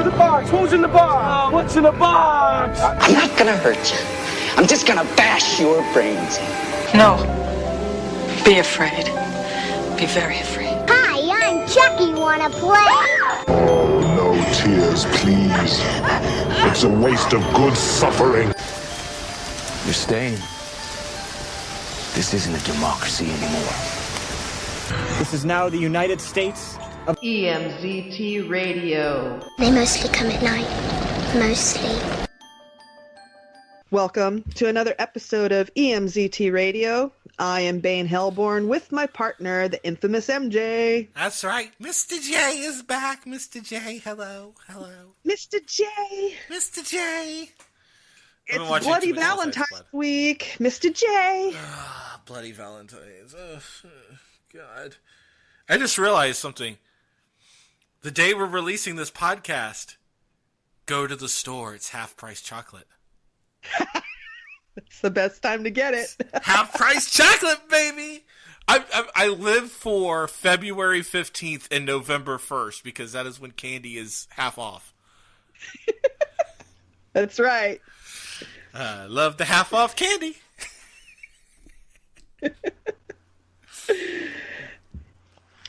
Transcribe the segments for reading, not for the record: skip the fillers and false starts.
the box? Who's in the box? What's in the box? I'm not gonna hurt you. I'm just gonna bash your brains in. No. Be afraid. Be very afraid. Hi, I'm Chucky. Wanna play? Oh, no tears, please. It's a waste of good suffering. You're staying. This isn't a democracy anymore. This is now the United States of EMZT Radio. They mostly come at night. Mostly. Welcome to another episode of EMZT Radio. I am Bane Hellborn with my partner, the infamous MJ. That's right. Mr. J is back. Mr. J, hello. Mr. J. Mr. J. It's Bloody Valentine week. Mr. J. Bloody Valentines. Oh, God. I just realized something. The day we're releasing this podcast, go to the store. It's half-price chocolate. It's the best time to get it. Half-price chocolate, baby! I live for February 15th and November 1st because that is when candy is half off. That's right. Love the half off candy.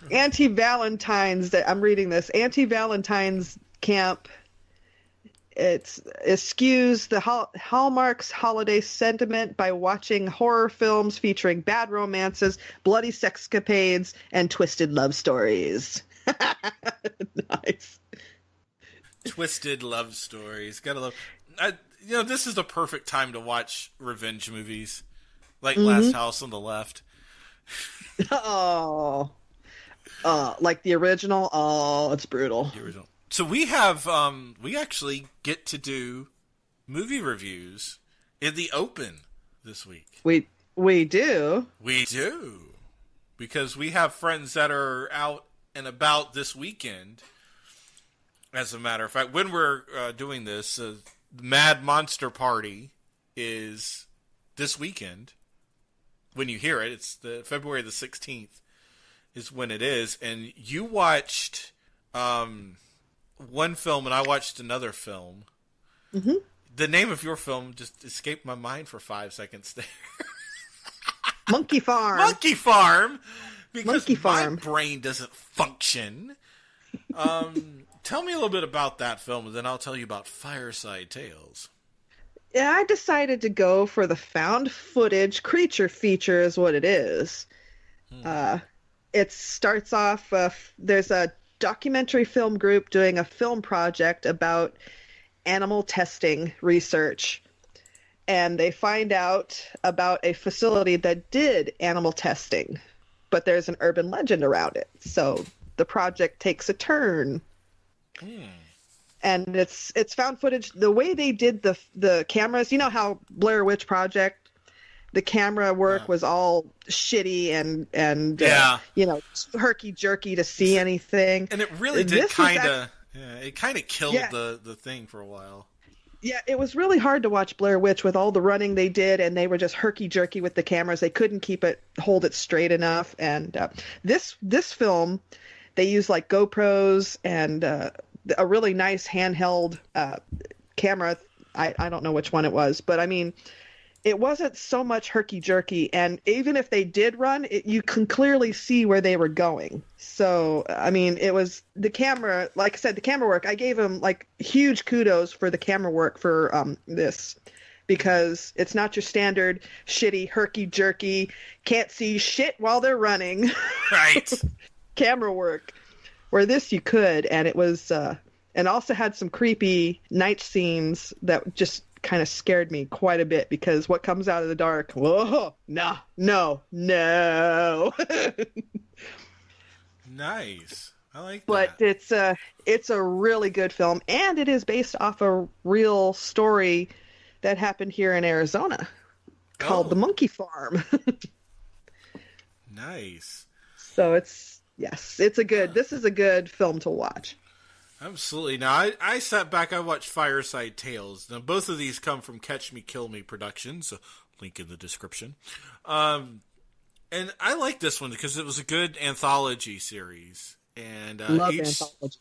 Anti-Valentine's, I'm reading this, Anti-Valentine's Camp, it eschews the Hallmark's holiday sentiment by watching horror films featuring bad romances, bloody sexcapades, and twisted love stories. Nice. Twisted love stories. Gotta love... this is the perfect time to watch revenge movies. Like Last House on the Left. Oh... like the original? Oh, it's brutal. The original. So we have, we actually get to do movie reviews in the open this week. We do? We do. Because we have friends that are out and about this weekend. As a matter of fact, when we're doing this, Mad Monster Party is this weekend. When you hear it, it's the February the 16th. Is when it is, and you watched one film and I watched another film. Mm-hmm. The name of your film just escaped my mind for 5 seconds there. Monkey Farm. Monkey Farm. Because Monkey Farm. My brain doesn't function. Tell me a little bit about that film, and then I'll tell you about Fireside Tales. Yeah, I decided to go for the found footage creature feature is what it is. It starts off, there's a documentary film group doing a film project about animal testing research. And they find out about a facility that did animal testing, but there's an urban legend around it. So the project takes a turn. And it's found footage. The way they did the cameras, you know how Blair Witch Project, the camera work was all shitty and too herky-jerky to see anything. And it really did kind of... it kind of killed the thing for a while. Yeah, it was really hard to watch Blair Witch with all the running they did, and they were just herky-jerky with the cameras. They couldn't hold it straight enough. And this film, they used like GoPros and a really nice handheld camera. I don't know which one it was, but I mean... It wasn't so much herky-jerky, and even if they did run, you can clearly see where they were going. So, I mean, it was the camera, like I said, the camera work, I gave them, like, huge kudos for the camera work for this, because it's not your standard shitty herky-jerky, can't see shit while they're running. Right. Camera work. Where this you could, and it was, and also had some creepy night scenes that just kind of scared me quite a bit, because what comes out of the dark, whoa, no. Nice. I like that. But it's a really good film, and it is based off a real story that happened here in Arizona called The Monkey Farm. Nice. So this is a good film to watch. Absolutely. Now, I sat back, I watched Fireside Tales. Now, both of these come from CatchMeKillMe Productions, so link in the description. And I like this one because it was a good anthology series. And love anthologies.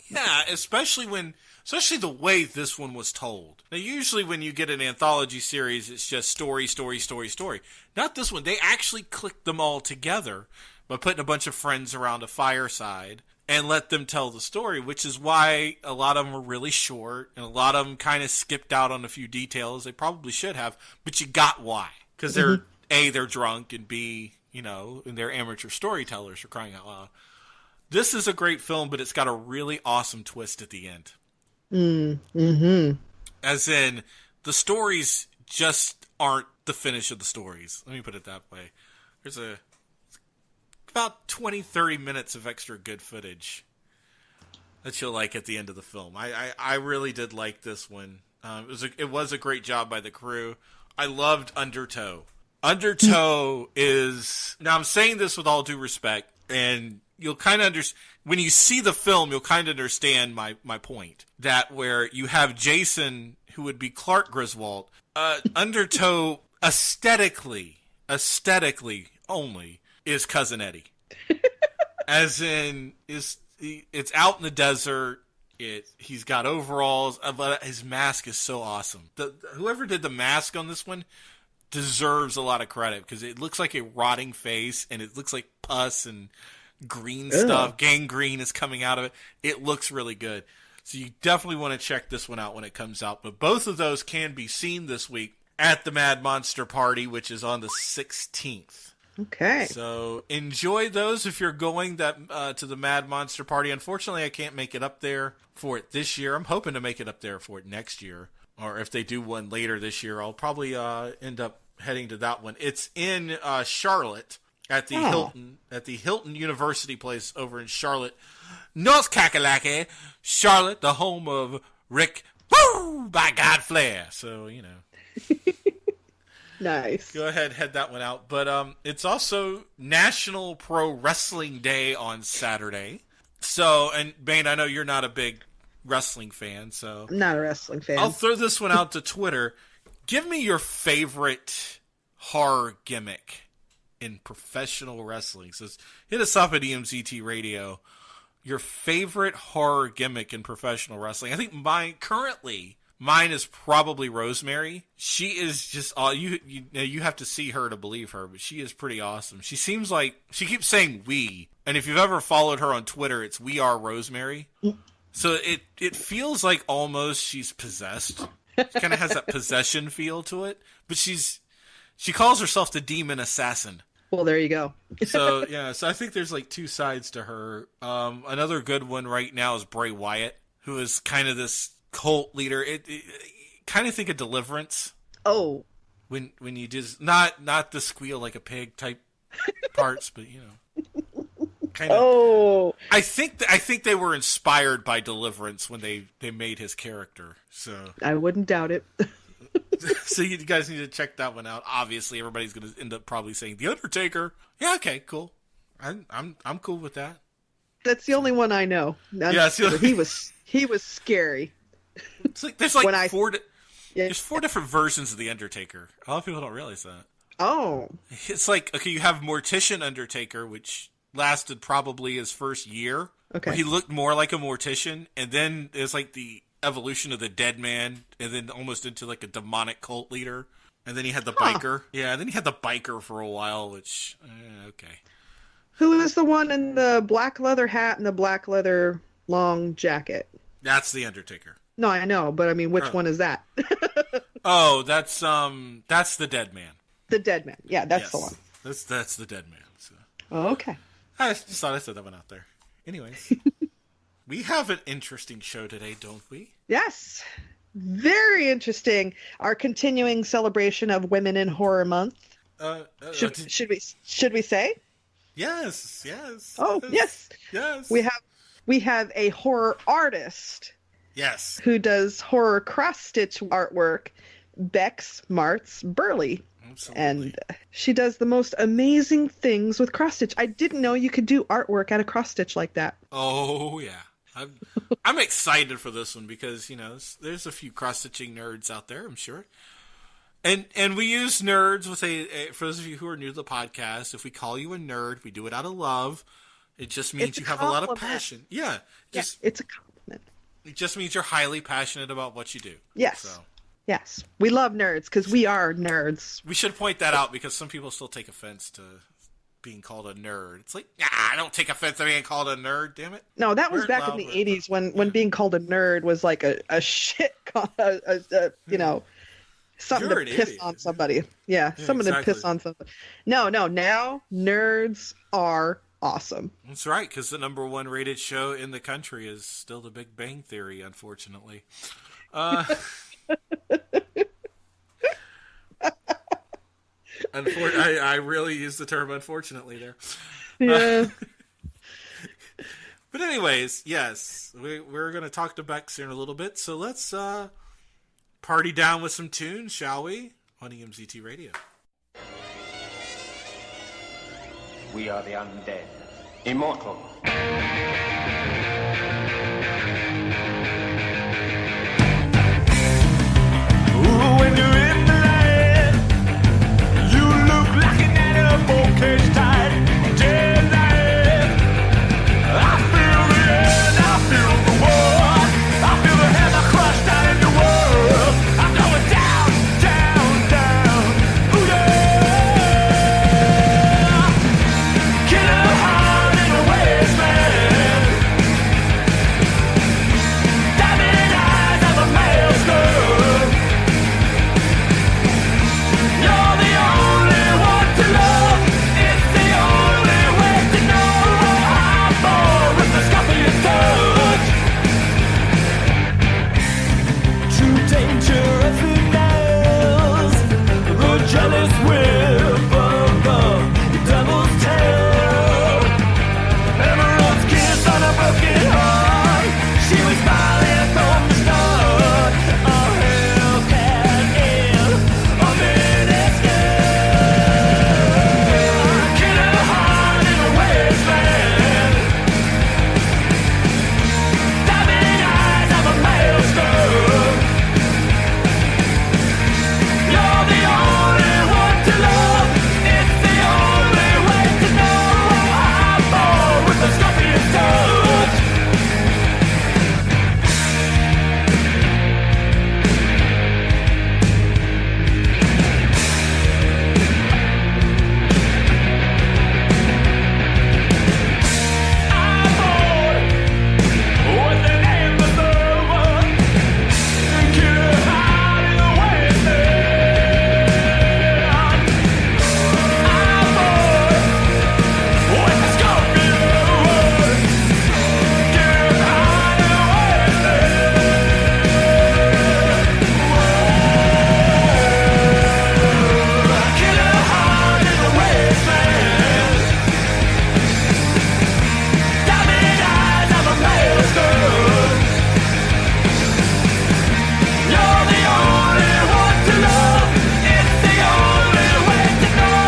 Yeah, especially the way this one was told. Now, usually when you get an anthology series, it's just story, story, story, story. Not this one. They actually clicked them all together by putting a bunch of friends around a fireside and let them tell the story, which is why a lot of them are really short, and a lot of them kind of skipped out on a few details they probably should have, but you got why. Because they're, A, they're drunk, and B, and they're amateur storytellers, for crying out loud. This is a great film, but it's got a really awesome twist at the end. As in, the stories just aren't the finish of the stories. Let me put it that way. There's about 20, 30 minutes of extra good footage that you'll like at the end of the film. I really did like this one. It was a great job by the crew. I loved Undertow. Undertow is... Now, I'm saying this with all due respect, and you'll kind of understand... When you see the film, you'll kind of understand my point. That where you have Jason, who would be Clark Griswold, Undertow aesthetically only is Cousin Eddie. As in, it's out in the desert. He's got overalls, but his mask is so awesome. Whoever did the mask on this one deserves a lot of credit, because it looks like a rotting face, and it looks like pus and green stuff. Gangrene is coming out of it. It looks really good. So you definitely want to check this one out when it comes out. But both of those can be seen this week at the Mad Monster Party, which is on the 16th. Okay. So enjoy those if you're going to the Mad Monster Party. Unfortunately, I can't make it up there for it this year. I'm hoping to make it up there for it next year. Or if they do one later this year, I'll probably end up heading to that one. It's in Charlotte at the Hilton University place over in Charlotte, North Kakalaki, Charlotte, the home of Rick by God Flair. So, Nice. Go ahead, head that one out. But it's also National Pro Wrestling Day on Saturday. So, and Bane, I know you're not a big wrestling fan, so... I'm not a wrestling fan. I'll throw this one out to Twitter. Give me your favorite horror gimmick in professional wrestling. So hit us up at EMZT Radio. Your favorite horror gimmick in professional wrestling. I think mine is probably Rosemary. She is just you have to see her to believe her, but she is pretty awesome. She seems like she keeps saying we, and if you've ever followed her on Twitter, it's We Are Rosemary. So it feels like almost she's possessed. She kind of has that possession feel to it, but she calls herself the Demon Assassin. Well, there you go. So I think there's like two sides to her. Another good one right now is Bray Wyatt, who is kind of this cult leader. It kind of think of Deliverance. Oh, when you just not the squeal like a pig type parts, but kind of. Oh, I think they were inspired by Deliverance when they made his character. So I wouldn't doubt it. So you guys need to check that one out. Obviously, everybody's going to end up probably saying The Undertaker. Yeah, okay, cool. I'm cool with that. That's the only one I know. He was scary. It's like there's there's 4 different versions of The Undertaker. A lot of people don't realize that. Oh. It's like, okay, you have Mortician Undertaker, which lasted probably his first year. Okay. Where he looked more like a mortician, and then there's like the evolution of the dead man, and then almost into like a demonic cult leader. And then he had the biker. Yeah, and then he had the biker for a while, which, okay. Who is the one in the black leather hat and the black leather long jacket? That's The Undertaker. No, I know, but I mean, which one is that? Oh, that's the dead man. The dead man. Yeah, that's the one. That's the dead man. So. Oh, okay. I just thought I said that one out there. Anyways. We have an interesting show today, don't we? Yes. Very interesting. Our continuing celebration of Women in Horror Month. Should we say? Yes. Oh, yes. We have a horror artist. Yes. Who does horror cross-stitch artwork, Bex Martz-Burley. Absolutely. And she does the most amazing things with cross-stitch. I didn't know you could do artwork out of cross-stitch like that. Oh, yeah. I'm excited for this one because, there's a few cross-stitching nerds out there, I'm sure. And we use nerds with for those of you who are new to the podcast, if we call you a nerd, we do it out of love. It just means you have a lot of passion. Yeah. It's a compliment. It just means you're highly passionate about what you do. Yes. So. Yes. We love nerds because we are nerds. We should point that out because some people still take offense to being called a nerd. It's like, I don't take offense to being called a nerd, damn it. No, that was back in the 80s when being called a nerd was like a shit, you know, something You're to piss on somebody. Yeah, something to piss on somebody. No, now nerds are awesome. That's right, because the number 1 rated show in the country is still The Big Bang Theory, unfortunately. I really used the term unfortunately there. Yeah. But anyways, yes, we're going to talk to Bex here in a little bit. So let's party down with some tunes, shall we? On EMZT Radio. We are the undead, immortal. When you're in the light, you look like an animal cage tied, dead light. I feel the end, I feel the war, I feel the hammer crushed down in the world. I'm going down, down, down. Ooh yeah. Get a heart in a wasteland. Diamond eyes of a maelstrom. You're the only one to love. It's the only way to know. I'm born with the scorpion touch. True danger of the nails, the jealous whip of the devil's tail. Emerald's kiss on a broken heart. She was smiling from the start. A Hellcat in a miniskirt. Get a heart in a wasteland. Diamond eyes of a maelstrom. You're the only one to love. It's the only way to know. I'm born with the scorpion touch. I'm born with the name of the one. Get a heart in the wasteland. I'm born with the scorpion. Get a heart in the wasteland. Get a heart in the wasteland. Diamond eyes of a maelstrom. You're the only one to love. It's the only way to know.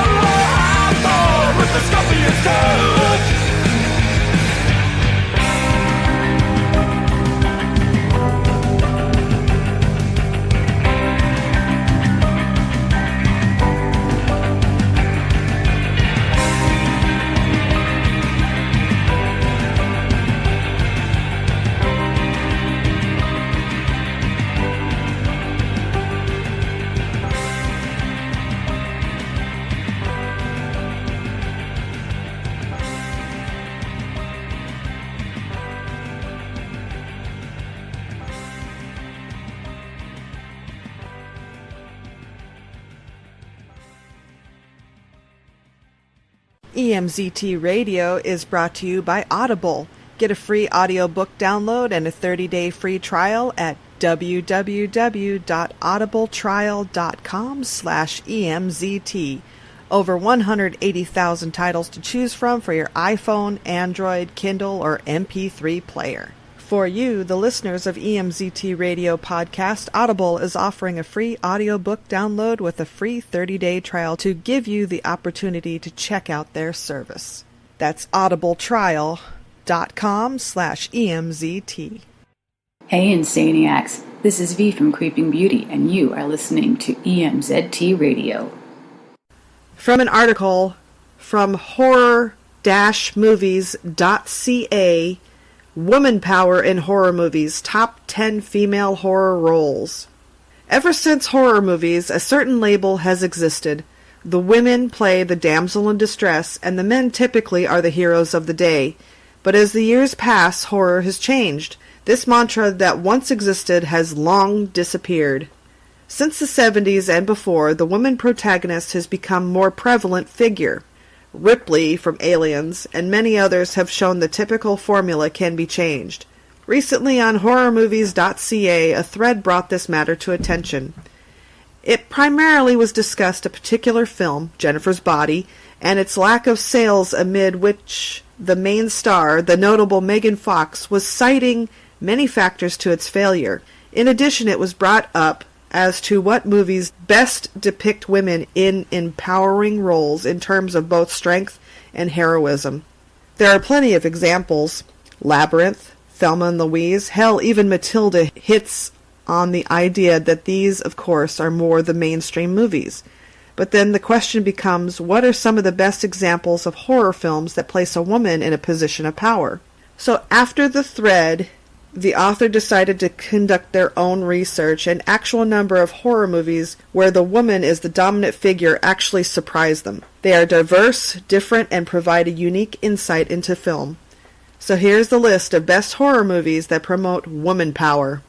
I'm born with the scorpion's touch. EMZT Radio is brought to you by Audible. Get a free audiobook download and a 30-day free trial at www.audibletrial.com/EMZT. Over 180,000 titles to choose from for your iPhone, Android, Kindle, or MP3 player. For you, the listeners of EMZT Radio Podcast, Audible is offering a free audiobook download with a free 30-day trial to give you the opportunity to check out their service. That's audibletrial.com/EMZT. Hey Insaniacs, this is V from Creeping Beauty, and you are listening to EMZT Radio. From an article from horror-movies.ca, Woman power in horror movies. Top 10 female horror roles. Ever since horror movies, a certain label has existed. The women play the damsel in distress, and the men typically are the heroes of the day. But as the years pass, horror has changed. This mantra that once existed has long disappeared. Since the 70s and before, the woman protagonist has become a more prevalent figure. Ripley from Aliens and many others have shown the typical formula can be changed. Recently on HorrorMovies.ca, a thread brought this matter to attention. It primarily was discussed a particular film, Jennifer's Body, and its lack of sales amid which the main star, the notable Megan Fox, was citing many factors to its failure. In addition, it was brought up as to what movies best depict women in empowering roles in terms of both strength and heroism. There are plenty of examples. Labyrinth, Thelma and Louise, hell, even Matilda hits on the idea that these, of course, are more the mainstream movies. But then the question becomes, what are some of the best examples of horror films that place a woman in a position of power? So after the thread, the author decided to conduct their own research. An actual number of horror movies where the woman is the dominant figure actually surprise them. They are diverse, different, and provide a unique insight into film. So here's the list of best horror movies that promote woman power.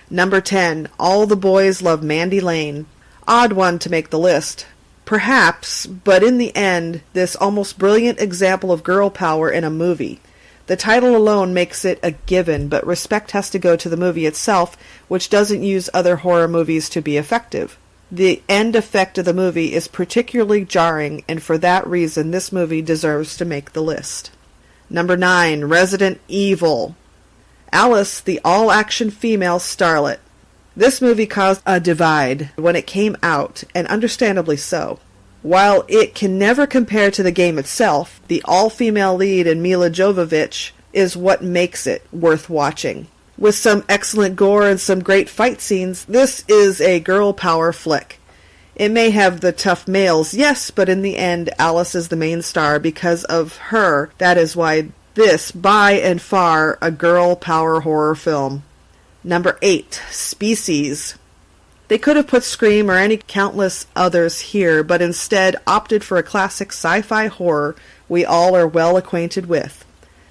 Number 10, All the Boys Love Mandy Lane. Odd one to make the list. Perhaps, but in the end, this almost brilliant example of girl power in a movie. The title alone makes it a given, but respect has to go to the movie itself, which doesn't use other horror movies to be effective. The end effect of the movie is particularly jarring, and for that reason this movie deserves to make the list. Number 9, Resident Evil. Alice, the all-action female starlet. This movie caused a divide when it came out, and understandably so. While it can never compare to the game itself, the all-female lead in Mila Jovovich is what makes it worth watching. With some excellent gore and some great fight scenes, this is a girl power flick. It may have the tough males, yes, but in the end, Alice is the main star because of her. That is why this, by and far, a girl power horror film. Number 8, Species. They could have put Scream or any countless others here, but instead opted for a classic sci-fi horror we all are well acquainted with.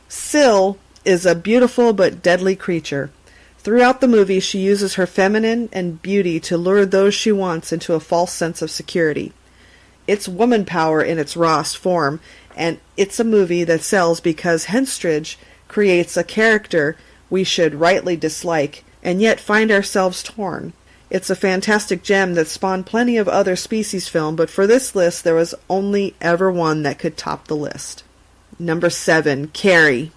Syl is a beautiful but deadly creature. Throughout the movie, she uses her feminine and beauty to lure those she wants into a false sense of security. It's woman power in its rawest form, and it's a movie that sells because Henstridge creates a character we should rightly dislike, and yet find ourselves torn. It's a fantastic gem that spawned plenty of other Species film, but for this list there was only ever one that could top the list. Number 7, Carrie.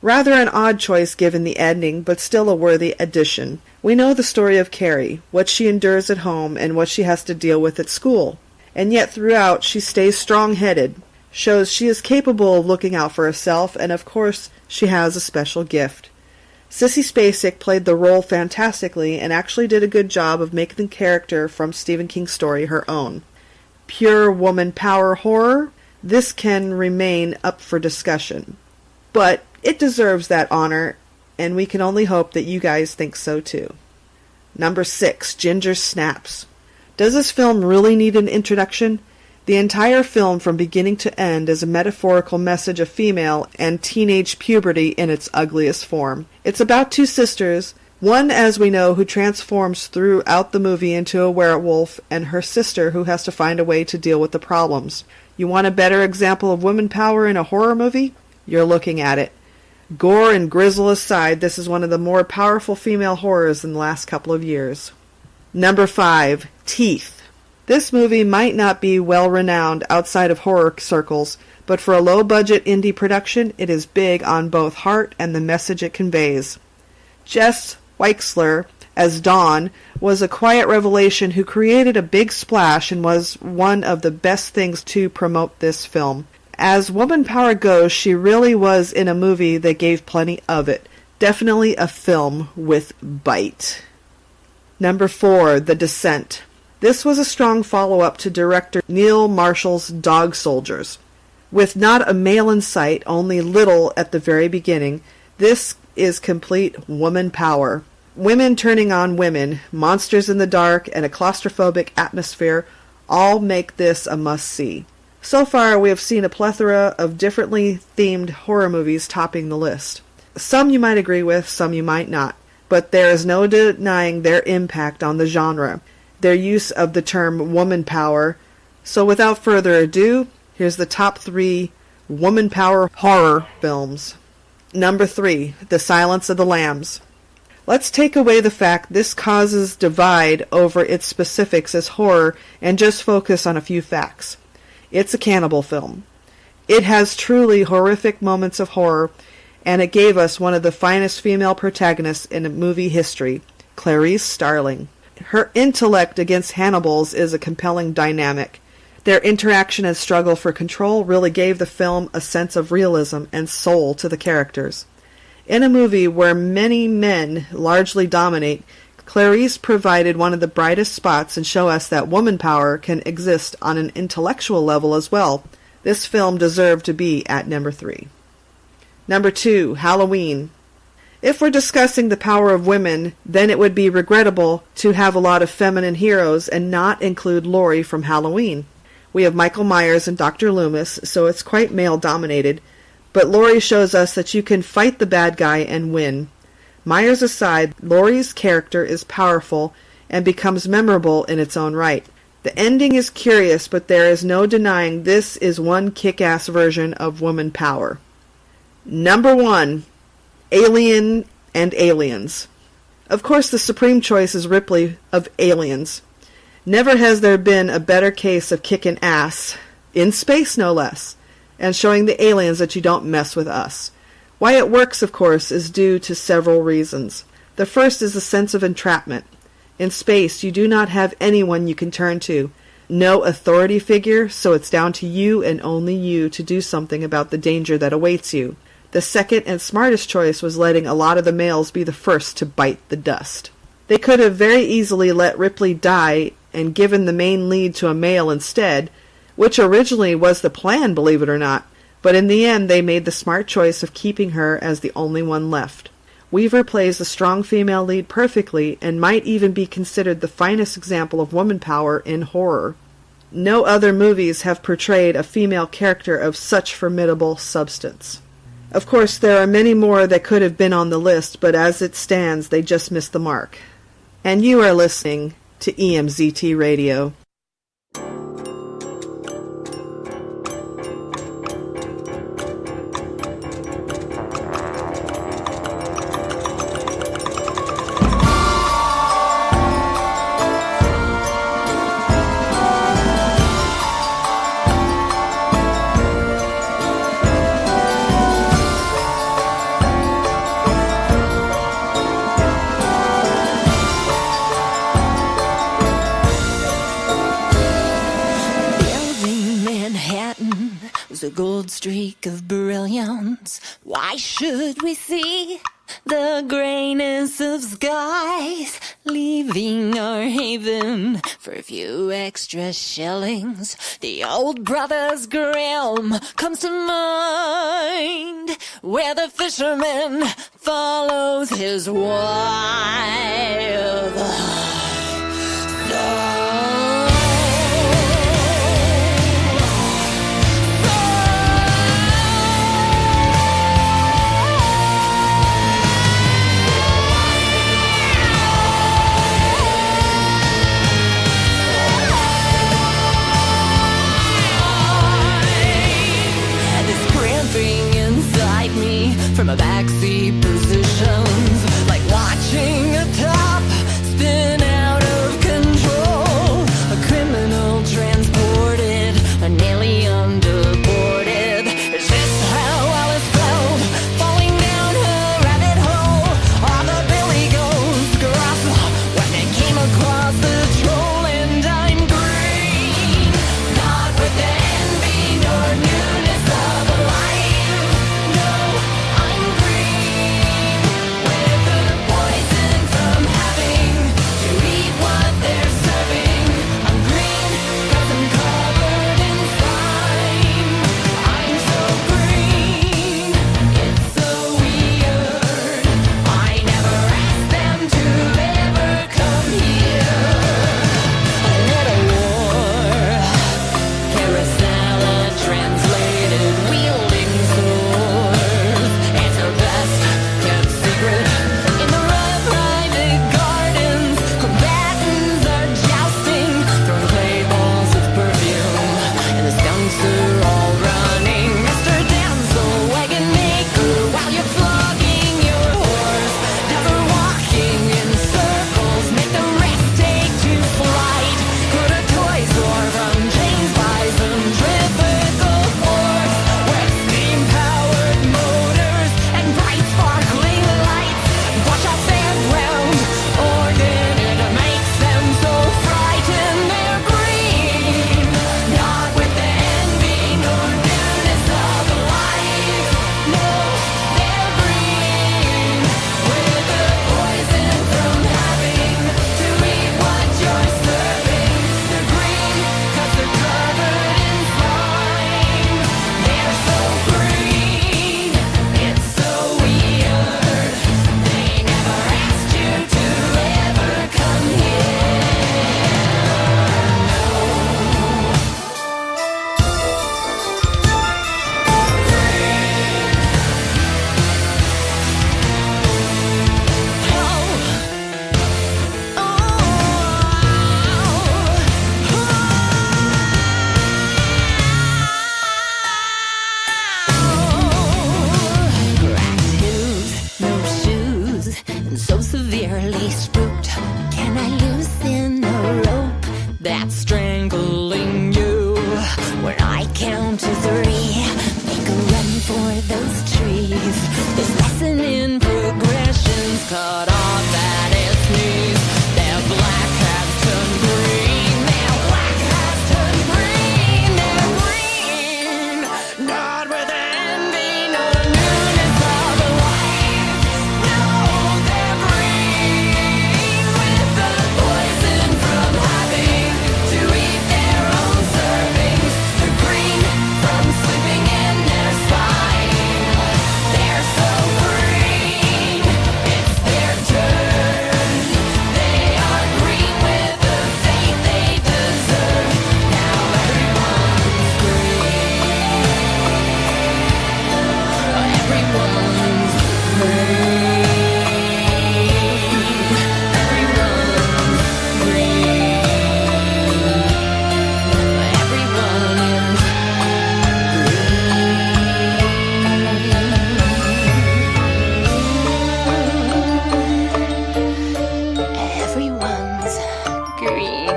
Rather an odd choice given the ending, but still a worthy addition. We know the story of Carrie, what she endures at home and what she has to deal with at school. And yet throughout she stays strong-headed, shows she is capable of looking out for herself, and of course she has a special gift. Sissy Spacek played the role fantastically and actually did a good job of making the character from Stephen King's story her own. Pure woman power horror? This can remain up for discussion. But it deserves that honor, and we can only hope that you guys think so too. Number 6, Ginger Snaps. Does this film really need an introduction? The entire film from beginning to end is a metaphorical message of female and teenage puberty in its ugliest form. It's about two sisters, one, as we know, who transforms throughout the movie into a werewolf, and her sister who has to find a way to deal with the problems. You want a better example of women power in a horror movie? You're looking at it. Gore and gristle aside, this is one of the more powerful female horrors in the last couple of years. Number 5, Teeth. This movie might not be well-renowned outside of horror circles, but for a low-budget indie production, it is big on both heart and the message it conveys. Jess Weixler, as Dawn, was a quiet revelation who created a big splash and was one of the best things to promote this film. As woman power goes, she really was in a movie that gave plenty of it. Definitely a film with bite. Number 4, The Descent. This was a strong follow-up to director Neil Marshall's Dog Soldiers. With not a male in sight, only little at the very beginning, this is complete woman power. Women turning on women, monsters in the dark, and a claustrophobic atmosphere all make this a must-see. So far, we have seen a plethora of differently themed horror movies topping the list. Some you might agree with, some you might not, but there is no denying their impact on the genre, their use of the term woman power. So without further ado, here's the top 3 woman power horror films. Number 3, The Silence of the Lambs. Let's take away the fact this causes divide over its specifics as horror and just focus on a few facts. It's a cannibal film. It has truly horrific moments of horror, and it gave us one of the finest female protagonists in movie history, Clarice Starling. Her intellect against Hannibal's is a compelling dynamic. Their interaction and struggle for control really gave the film a sense of realism and soul to the characters. In a movie where many men largely dominate, Clarice provided one of the brightest spots and show us that woman power can exist on an intellectual level as well. This film deserved to be at number 3. Number 2, Halloween. If we're discussing the power of women, then it would be regrettable to have a lot of feminine heroes and not include Laurie from Halloween. We have Michael Myers and Dr. Loomis, so it's quite male-dominated, but Laurie shows us that you can fight the bad guy and win. Myers aside, Laurie's character is powerful and becomes memorable in its own right. The ending is curious, but there is no denying this is one kick-ass version of woman power. Number 1, Alien and Aliens. Of course, the supreme choice is Ripley of Aliens. Never has there been a better case of kicking ass, in space no less, and showing the aliens that you don't mess with us. Why it works, of course, is due to several reasons. The first is the sense of entrapment. In space, you do not have anyone you can turn to. No authority figure, so it's down to you and only you to do something about the danger that awaits you. The second and smartest choice was letting a lot of the males be the first to bite the dust. They could have very easily let Ripley die and given the main lead to a male instead, which originally was the plan, believe it or not, but in the end they made the smart choice of keeping her as the only one left. Weaver plays the strong female lead perfectly and might even be considered the finest example of woman power in horror. No other movies have portrayed a female character of such formidable substance. Of course, there are many more that could have been on the list, but as it stands, they just missed the mark. And you are listening to EMZT Radio. A gold streak of brilliance. Why should we see the grayness of skies, leaving our haven for a few extra shillings? The old Brothers Grimm comes to mind, where the fisherman follows his wife. From a backseat positions, like watching a tide. Can I loosen the rope that's strangling you? When I count to 3, make a run for those trees. This lesson in progression's cut off at its knees. Their black has turned green. Their black has turned green. They're green. Not with envy, no newness of life. No, they're green. With the poison from having to eat their own servings. They're green from sleeping in their spine. They're so green, it's their turn. They are green with the fate they deserve. Now everyone's green. Everyone's Everyone's green.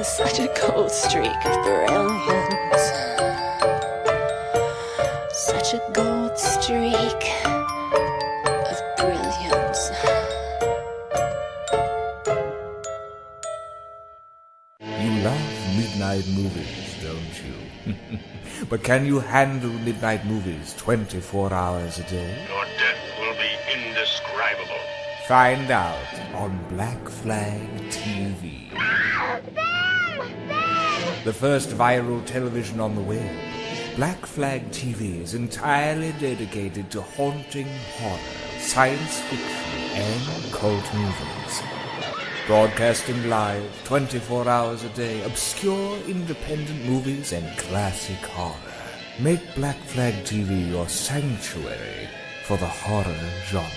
Such a cold streak of brilliance. Such a gold streak of brilliance. You love midnight movies, don't you? But can you handle midnight movies 24 hours a day? Your death will be indescribable. Find out on Black Flag TV. The first viral television on the web. Black Flag TV is entirely dedicated to haunting horror, science fiction, and cult movies. Broadcasting live 24 hours a day, obscure independent movies and classic horror. Make Black Flag TV your sanctuary for the horror genre.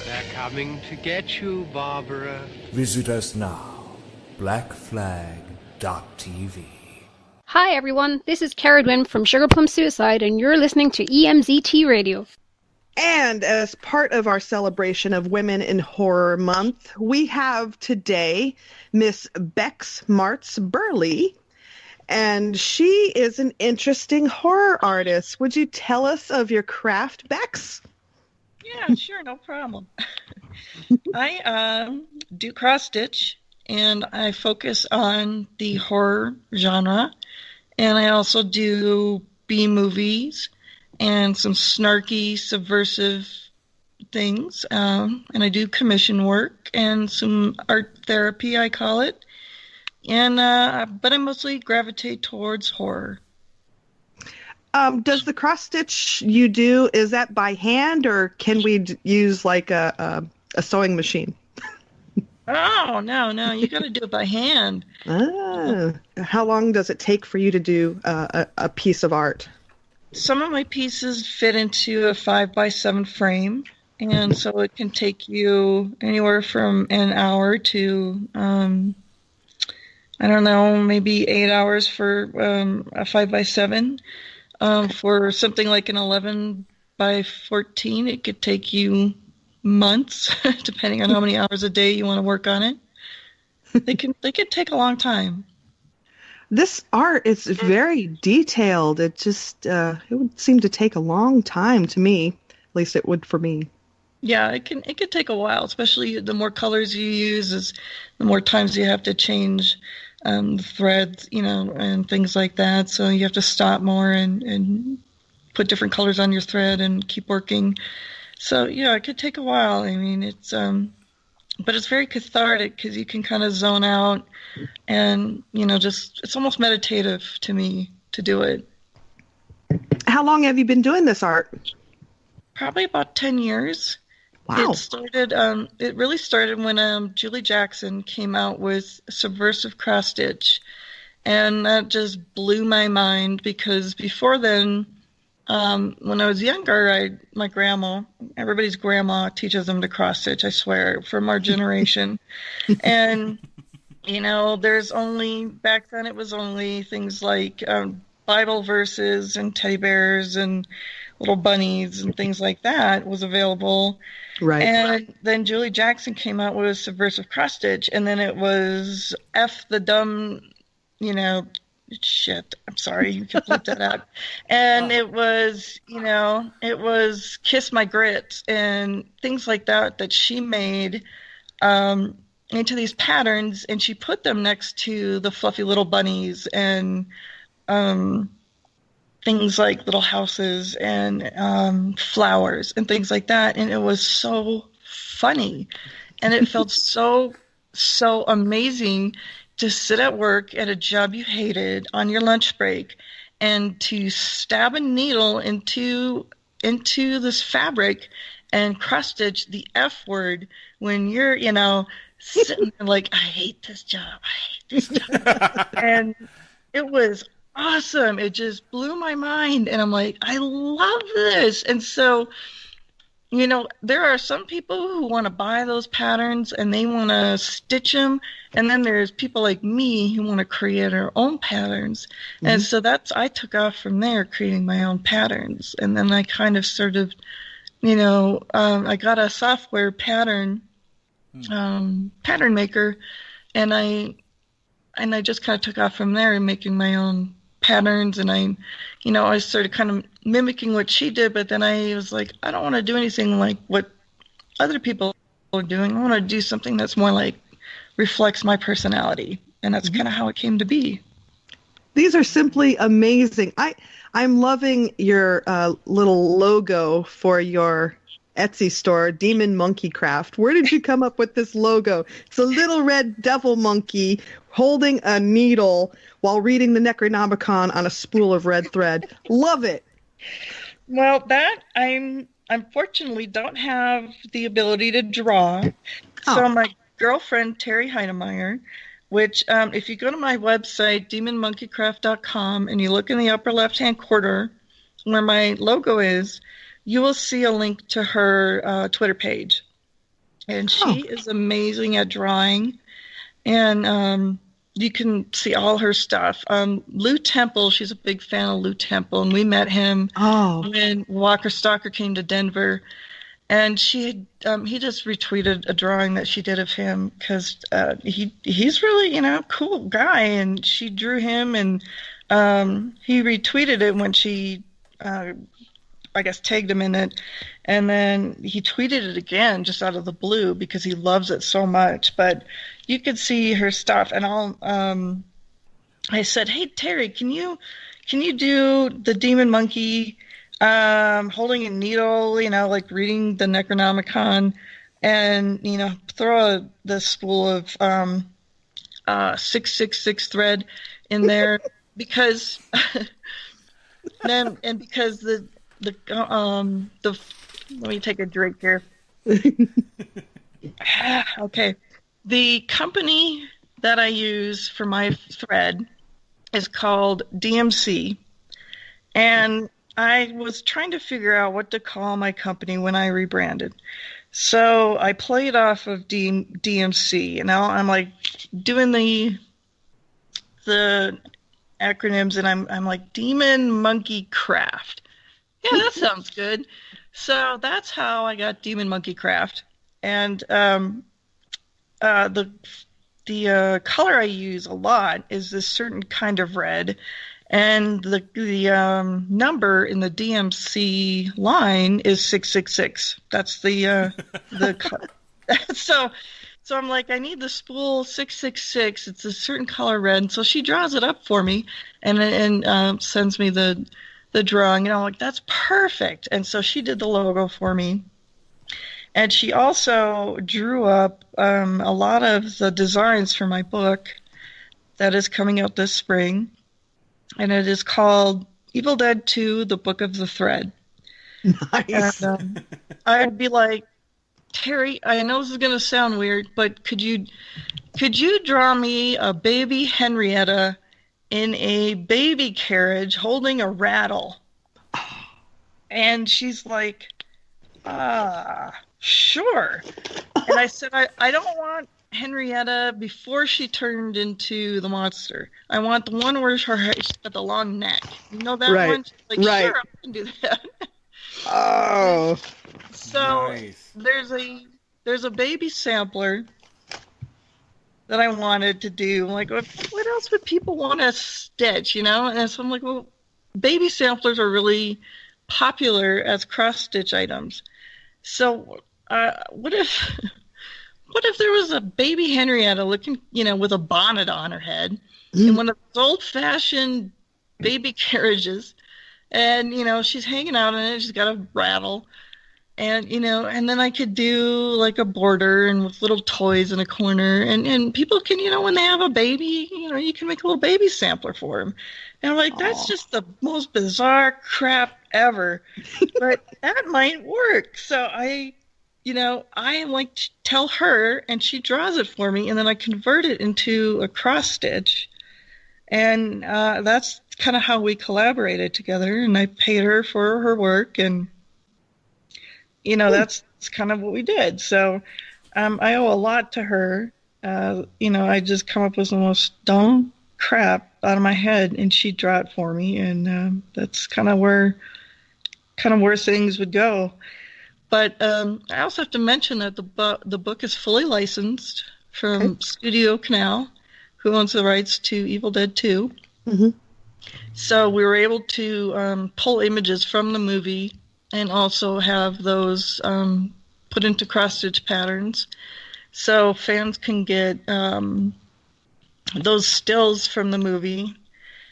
They're coming to get you, Barbara. Visit us now, blackflag.tv. Hi everyone, this is Cara Dwin from SugarPlum Suicide, and you're listening to EMZT Radio. And as part of our celebration of Women in Horror Month, we have today Miss Bex Martz-Burley, and she is an interesting horror artist. Would you tell us of your craft, Bex? Yeah, sure, no problem. I do cross-stitch, and I focus on the horror genre, and I also do B-movies and some snarky, subversive things, and I do commission work and some art therapy, I call it, and but I mostly gravitate towards horror. Does the cross stitch you do, is that by hand, or can we use like a sewing machine? Oh, no, you got to do it by hand. How long does it take for you to do a piece of art? Some of my pieces fit into a 5x7 frame, and so it can take you anywhere from an hour to, I don't know, maybe 8 hours for a 5x7. For something like an 11x14, it could take you months, depending on how many hours a day you want to work on it. They can take a long time. This art is very detailed. It just it would seem to take a long time to me. At least it would for me. Yeah, it can take a while, especially the more colors you use, is the more times you have to change the threads, and things like that. So you have to stop more and put different colors on your thread and keep working. So yeah, it could take a while. I mean, it's but it's very cathartic because you can kind of zone out, and just it's almost meditative to me to do it. How long have you been doing this art? Probably about 10 years. Wow. It really started when Julie Jackson came out with Subversive Cross Stitch, and that just blew my mind because before then, when I was younger, my grandma, everybody's grandma teaches them to cross stitch, I swear, from our generation. And, back then it was only things like Bible verses and teddy bears and little bunnies and things like that was available. Right. And then Julie Jackson came out with Subversive Cross Stitch, and then it was F the dumb, shit. I'm sorry, you can flip that out. And it was, it was Kiss My Grits and things like that she made into these patterns, and she put them next to the fluffy little bunnies and things like little houses and flowers and things like that. And it was so funny. And it felt so amazing to sit at work at a job you hated on your lunch break and to stab a needle into this fabric and cross stitch the F word when you're, sitting there like, I hate this job. I hate this job. And it was awesome. It just blew my mind. And I'm like, I love this. And so, there are some people who want to buy those patterns and they want to stitch them. And then there's people like me who want to create our own patterns. Mm-hmm. And so I took off from there, creating my own patterns. And then I kind of started, I got a software pattern maker, and I just kind of took off from there and making my own patterns. And I started kind of mimicking what she did, but then I was like, I don't want to do anything like what other people are doing. I want to do something that's more like reflects my personality. And that's kind of how it came to be. These are simply amazing. I'm loving your little logo for your Etsy store, Demon Monkey Craft. Where did you come up with this logo? It's a little red devil monkey holding a needle while reading the Necronomicon on a spool of red thread. Love it. Well, that I unfortunately don't have the ability to draw. Oh. So my girlfriend, Terry Heinemeyer, which if you go to my website, demonmonkeycraft.com, and you look in the upper left-hand corner where my logo is, you will see a link to her Twitter page. And she is amazing at drawing. And you can see all her stuff. Lou Temple, she's a big fan of Lou Temple, and we met him when Walker Stalker came to Denver. And he just retweeted a drawing that she did of him because he's really, cool guy. And she drew him, and he retweeted it when she I guess tagged him in it, and then he tweeted it again just out of the blue because he loves it so much. But you could see her stuff, and I said, hey Terry, can you do the demon monkey holding a needle, like reading the Necronomicon, and throw the spool of 666 thread in there because because the let me take a drink here. Okay. The company that I use for my thread is called DMC, and I was trying to figure out what to call my company when I rebranded. So I played off of DMC, and now I'm like doing the acronyms, and I'm like Demon Monkey Craft. Yeah, that sounds good. So that's how I got Demon Monkey Craft. And the color I use a lot is this certain kind of red. And the number in the DMC line is 666. That's the color. So I'm like, I need the spool 666. It's a certain color red. And so she draws it up for me and sends me the drawing, and I'm like, that's perfect. And so she did the logo for me. And she also drew up a lot of the designs for my book that is coming out this spring. And it is called Evill Dead II, The Book of the Thread. Nice. And I'd be like, Terry, I know this is going to sound weird, but could you draw me a baby Henrietta in a baby carriage holding a rattle? And she's like, sure. And I said, I don't want Henrietta before she turned into the monster. I want the one where she's got the long neck. You know that one? She's like, sure, I can do that. Oh. So Nice. there's a baby sampler that I wanted to do. I'm like, what else would people want to stitch, you know? And so I'm like, well, baby samplers are really popular as cross-stitch items. So what if there was a baby Henrietta looking, you know, with a bonnet on her head in one of those old-fashioned baby carriages, and, you know, she's hanging out in it, she's got a rattle, and, you know, and then I could do like a border and with little toys in a corner, and people can, you know, when they have a baby, you know, you can make a little baby sampler for them. And I'm like, that's just the most bizarre crap ever, but that might work. So I like tell her, and she draws it for me, and then I convert it into a cross stitch, and that's kind of how we collaborated together. And I paid her for her work, and you know, that's kind of what we did. So I owe a lot to her. You know, I just come up with the most dumb crap out of my head, and she'd draw it for me, and that's kind of where things would go. But I also have to mention that the book is fully licensed from Studio Canal, who owns the rights to Evill Dead II. Mm-hmm. So we were able to pull images from the movie and also have those put into cross-stitch patterns. So fans can get those stills from the movie.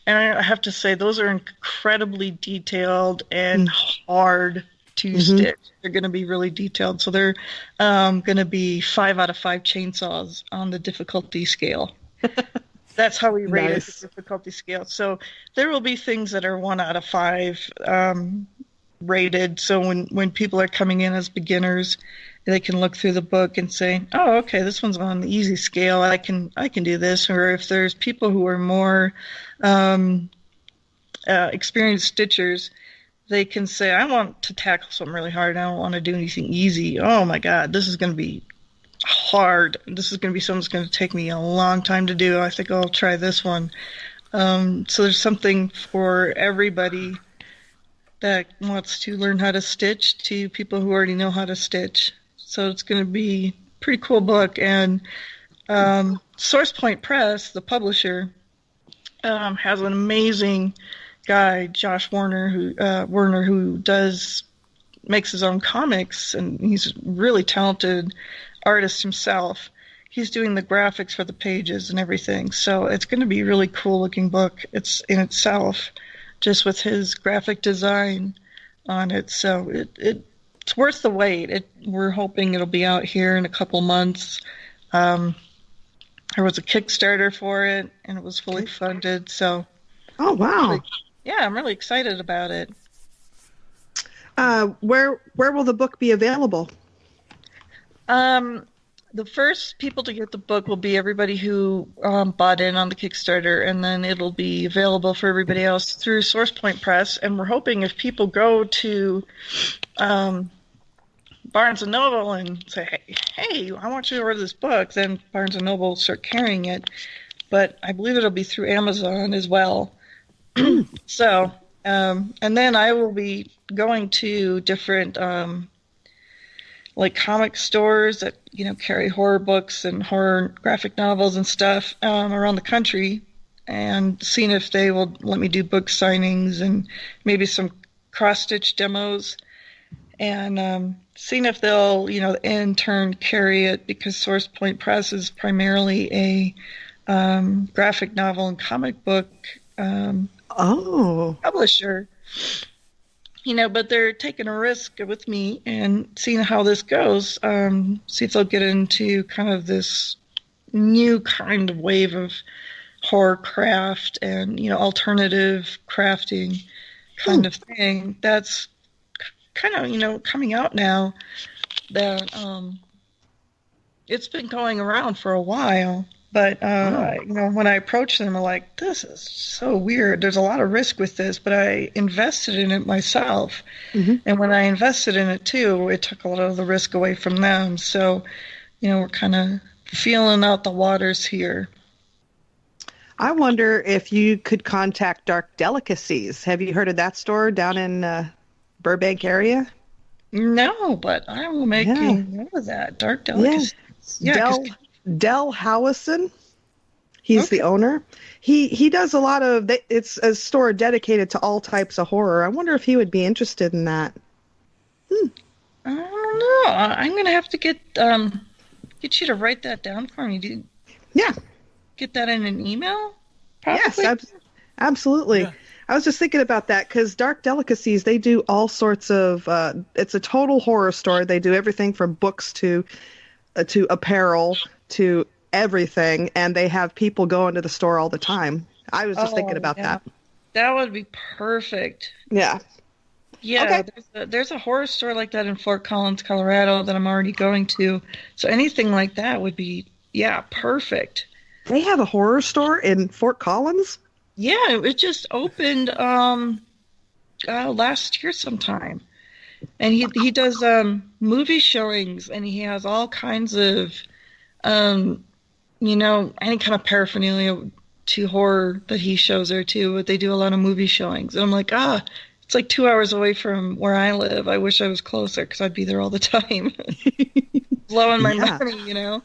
And I have to say, those are incredibly detailed and hard to stitch. They're going to be really detailed. So they're going to be 5 out of 5 chainsaws on the difficulty scale. That's how we rate the difficulty scale. So there will be things that are 1 out of 5 rated. So when people are coming in as beginners, they can look through the book and say, oh, okay, this one's on the easy scale. I can do this. Or if there's people who are more experienced stitchers, they can say, I want to tackle something really hard. I don't want to do anything easy. Oh, my God, this is going to be hard. This is going to be something that's going to take me a long time to do. I think I'll try this one. So there's something for everybody that wants to learn how to stitch to people who already know how to stitch. So it's going to be a pretty cool book. And Source Point Press, the publisher, has an amazing guy, Josh Warner, who makes his own comics, and he's a really talented artist himself. He's doing the graphics for the pages and everything. So it's going to be a really cool looking book. It's in itself, just with his graphic design on it. So it's worth the wait. We're hoping it'll be out here in a couple months. There was a Kickstarter for it, and it was fully funded. So, oh wow, I'm really excited about it. Where will the book be available? The first people to get the book will be everybody who bought in on the Kickstarter, and then it'll be available for everybody else through Source Point Press. And we're hoping if people go to Barnes & Noble and say, hey, I want you to order this book, then Barnes & Noble will start carrying it. But I believe it'll be through Amazon as well. So, and then I will be going to different like comic stores that, you know, carry horror books and horror graphic novels and stuff around the country, and seeing if they will let me do book signings and maybe some cross-stitch demos, and seeing if they'll, you know, in turn carry it, because Source Point Press is primarily a graphic novel and comic book publisher. You know, but they're taking a risk with me and seeing how this goes. See if they'll get into kind of this new kind of wave of horror craft and, you know, alternative crafting kind of thing. That's kind of, you know, coming out now. That it's been going around for a while. But, you know, when I approached them, I'm like, this is so weird. There's a lot of risk with this, but I invested in it myself. And when I invested in it, too, it took a lot of the risk away from them. So, you know, we're kind of feeling out the waters here. I wonder if you could contact Dark Delicacies. Have you heard of that store down in Burbank area? No, but I will make a note of that. Dark Delicacies. Yeah. Del Howison. He's the owner. He does a lot of. It's a store dedicated to all types of horror. I wonder if he would be interested in that. I don't know. I'm gonna have to get you to write that down for me. Get that in an email? Probably? Yes, absolutely. Yeah. I was just thinking about that because Dark Delicacies, they do all sorts of. It's a total horror store. They do everything from books to apparel to everything, and they have people go into the store all the time. I was just thinking about that. That would be perfect. Yeah. Yeah, okay. There's a horror store like that in Fort Collins, Colorado that I'm already going to. So anything like that would be, perfect. They have a horror store in Fort Collins? Yeah, it just opened last year sometime. And he does movie showings, and he has all kinds of, any kind of paraphernalia to horror that he shows there too. But they do a lot of movie showings. And I'm like, it's like 2 hours away from where I live. I wish I was closer because I'd be there all the time. Blowing my money,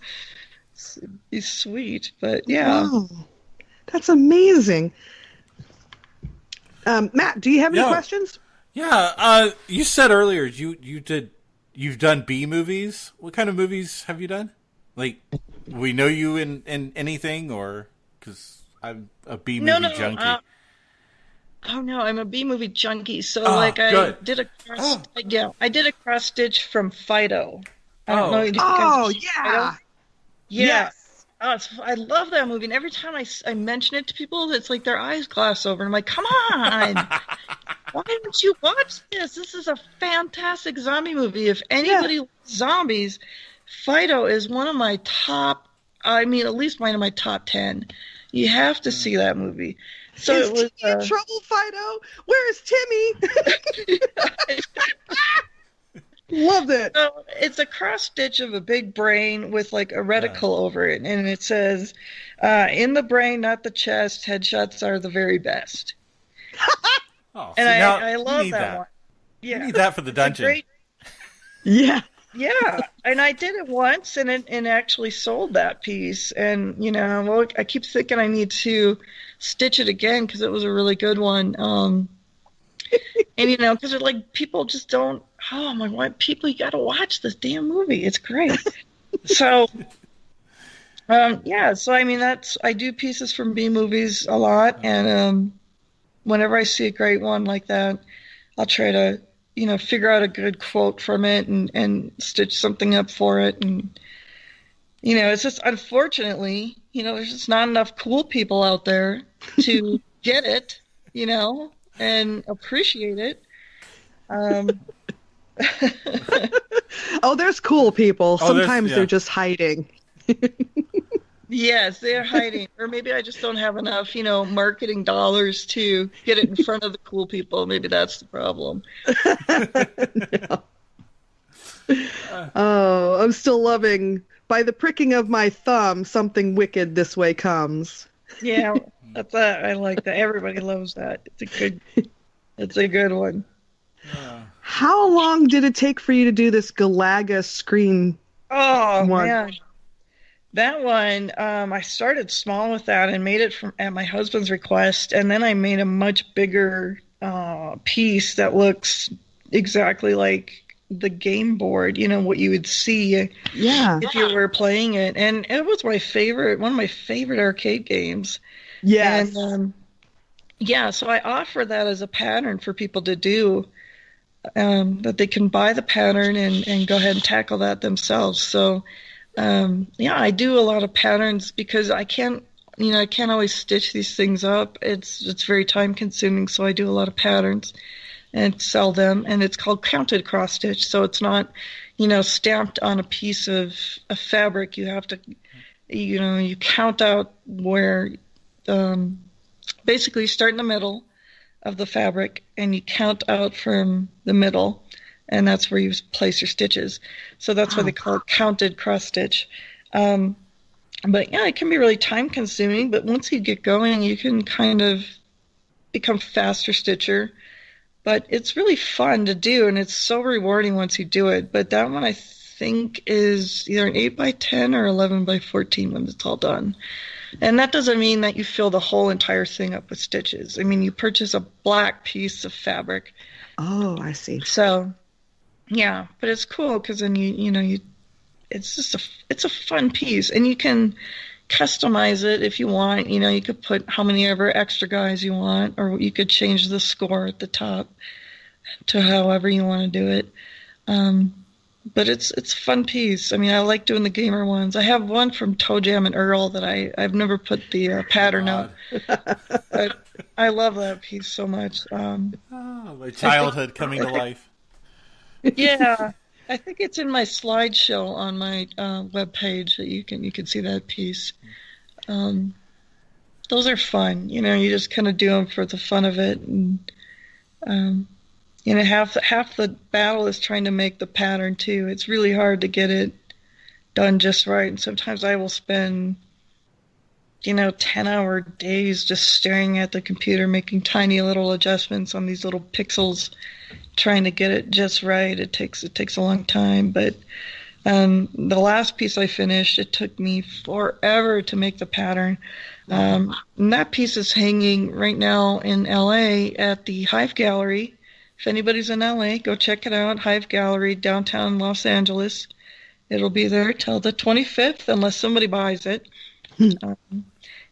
He's sweet, but yeah. Wow. That's amazing. Matt, do you have any questions? Yeah, you said earlier you've done B movies. What kind of movies have you done? Like, we know you in anything, or because I'm a B movie junkie. I'm a B movie junkie. So I did a cross stitch from Fido. I don't know. Yeah. Yes. I love that movie, and every time I mention it to people, it's like their eyes glass over, and I'm like, come on! Why didn't you watch this? This is a fantastic zombie movie. If anybody loves zombies, Fido is one of my top, at least one of my top 10. You have to see that movie. So is Timmy in trouble, Fido? Where's Timmy? Loved it. So it's a cross stitch of a big brain with like a reticle over it, and it says, "In the brain, not the chest. Headshots are the very best." And I love that one. Yeah, you need that for the dungeon. Yeah, and I did it once, and it actually sold that piece. And I keep thinking I need to stitch it again because it was a really good one. And because like people just don't. Oh my God, people! You got to watch this damn movie. It's great. So, So I do pieces from B movies a lot, and whenever I see a great one like that, I'll try to figure out a good quote from it and stitch something up for it. And it's just unfortunately, there's just not enough cool people out there to get it, and appreciate it. There's cool people. Sometimes they're just hiding. Yes, they're hiding. Or maybe I just don't have enough, marketing dollars to get it in front of the cool people. Maybe that's the problem. No. I'm still loving, by the pricking of my thumb, something wicked this way comes. Yeah, I like that. Everybody loves that. It's a good one. How long did it take for you to do this Galaga screen? Oh, man. That one, I started small with that and made it at my husband's request, and then I made a much bigger piece that looks exactly like the game board, what you would see if you were playing it. And it was one of my favorite arcade games. Yes. And, so I offer that as a pattern for people to do, that they can buy the pattern and go ahead and tackle that themselves. So, I do a lot of patterns because I can't always stitch these things up. It's very time consuming. So I do a lot of patterns and sell them, and it's called counted cross stitch. So it's not, stamped on a piece of fabric. You have to, you count out where, basically you start in the middle of the fabric and you count out from the middle, and that's where you place your stitches. So that's why they call it counted cross stitch. But it can be really time consuming, but once you get going, you can kind of become faster stitcher. But it's really fun to do, and it's so rewarding once you do it. But that one I think is either an 8x10 or 11x14 when it's all done. And that doesn't mean that you fill the whole entire thing up with stitches. I mean, you purchase a black piece of fabric. Oh, I see. So, yeah, but it's cool because then it's a fun piece, and you can customize it if you want. You could put how many ever extra guys you want, or you could change the score at the top to however you want to do it. But it's a fun piece. I mean, I like doing the gamer ones. I have one from Toe Jam and Earl that I've never put the pattern out. But I love that piece so much. My childhood coming to life. Yeah, I think it's in my slideshow on my webpage that you can see that piece. Those are fun. You just kind of do them for the fun of it, and half the battle is trying to make the pattern too. It's really hard to get it done just right, and sometimes I will spend 10-hour days just staring at the computer, making tiny little adjustments on these little pixels, trying to get it just right. It takes a long time, but the last piece I finished, it took me forever to make the pattern. And that piece is hanging right now in LA at the Hive Gallery. If anybody's in LA, go check it out. Hive Gallery, downtown Los Angeles. It'll be there till the 25th, unless somebody buys it.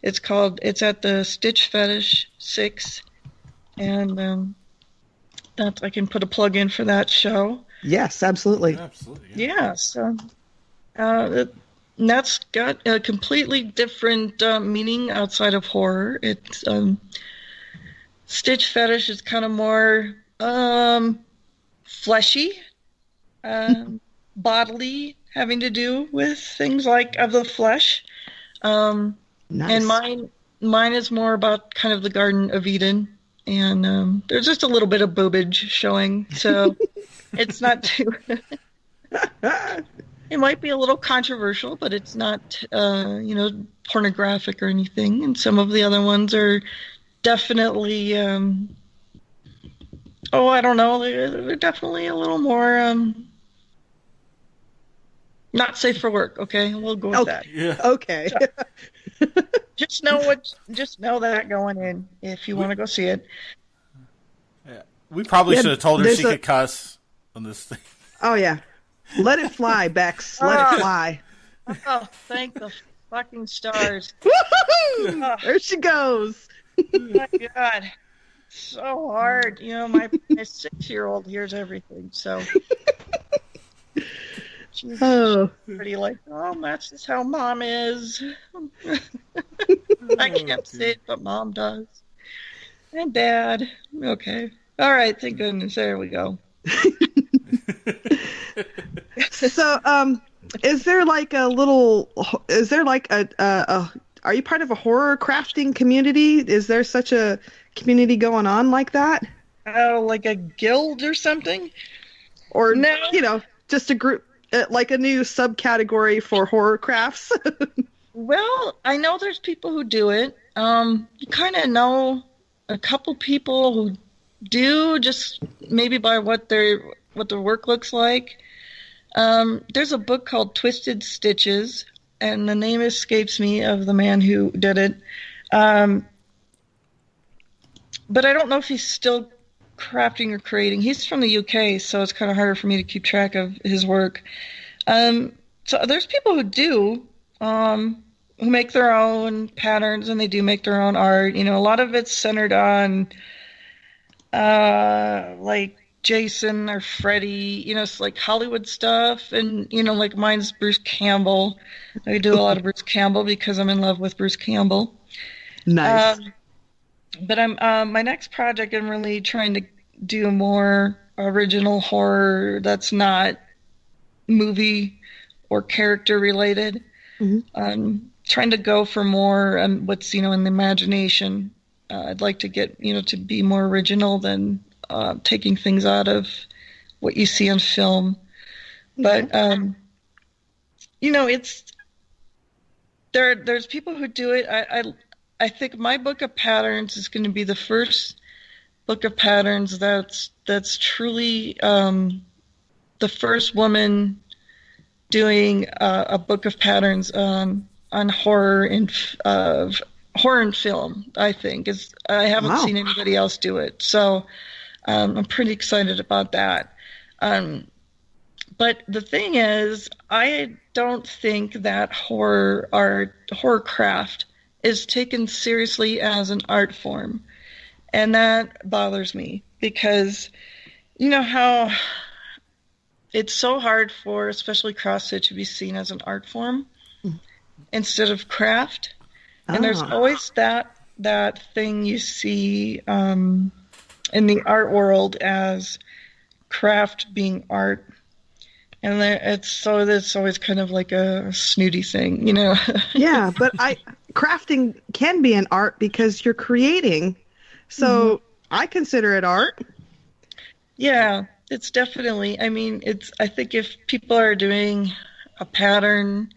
It's at the Stitch Fetish 6, and I can put a plug in for that show. Yes, absolutely. Yeah, so that's got a completely different meaning outside of horror. It's Stitch Fetish is kind of more fleshy, bodily, having to do with things like of the flesh. Nice. And mine is more about kind of the Garden of Eden, and there's just a little bit of boobage showing, so it's not too. It might be a little controversial, but it's not, pornographic or anything. And some of the other ones are definitely, I don't know, they're definitely a little more not safe for work. Okay, we'll go with that. Yeah. Okay. So, just know that going in if you want to go see it. Yeah, we probably should have told her she could cuss on this thing. Oh yeah, let it fly, Bex. Let it fly. Oh, thank the fucking stars! Woo-hoo! There she goes. Oh my God, so hard. My 6-year-old hears everything, so. She's pretty like, that's just how Mom is. I can't say it, but Mom does. And Dad. Okay. All right. Thank goodness. There we go. So, is there like are you part of a horror crafting community? Is there such a community going on like that? Like a guild or something? Or, no. Just a group. Like a new subcategory for horror crafts? Well, I know there's people who do it. You kind of know a couple people who do, just maybe by what their work looks like. There's a book called Twisted Stitches, and the name escapes me of the man who did it. But I don't know if he's still crafting or creating. He's from the UK, so it's kind of harder for me to keep track of his work. So there's people who do, who make their own patterns, and they do make their own art. A lot of it's centered on, like Jason or Freddy, it's like Hollywood stuff. And, like mine's Bruce Campbell. I do a lot of Bruce Campbell because I'm in love with Bruce Campbell. Nice. But my next project, I'm really trying to do more original horror that's not movie or character related. Mm-hmm. Trying to go for more what's in the imagination. I'd like to get to be more original than taking things out of what you see on film. But it's there's people who do it. I think my book of patterns is going to be the first book of patterns that's truly the first woman doing a book of patterns on horror and film. I think I haven't seen anybody else do it, so I'm pretty excited about that. But the thing is, I don't think that horror craft is taken seriously as an art form. And that bothers me because you know how it's so hard for especially cross-stitch to be seen as an art form instead of craft. And there's always that thing you see in the art world as craft being art. And it's always kind of like a snooty thing, you know? Yeah, but crafting can be an art because you're creating. So I consider it art. Yeah, it's definitely, I think if people are doing a pattern,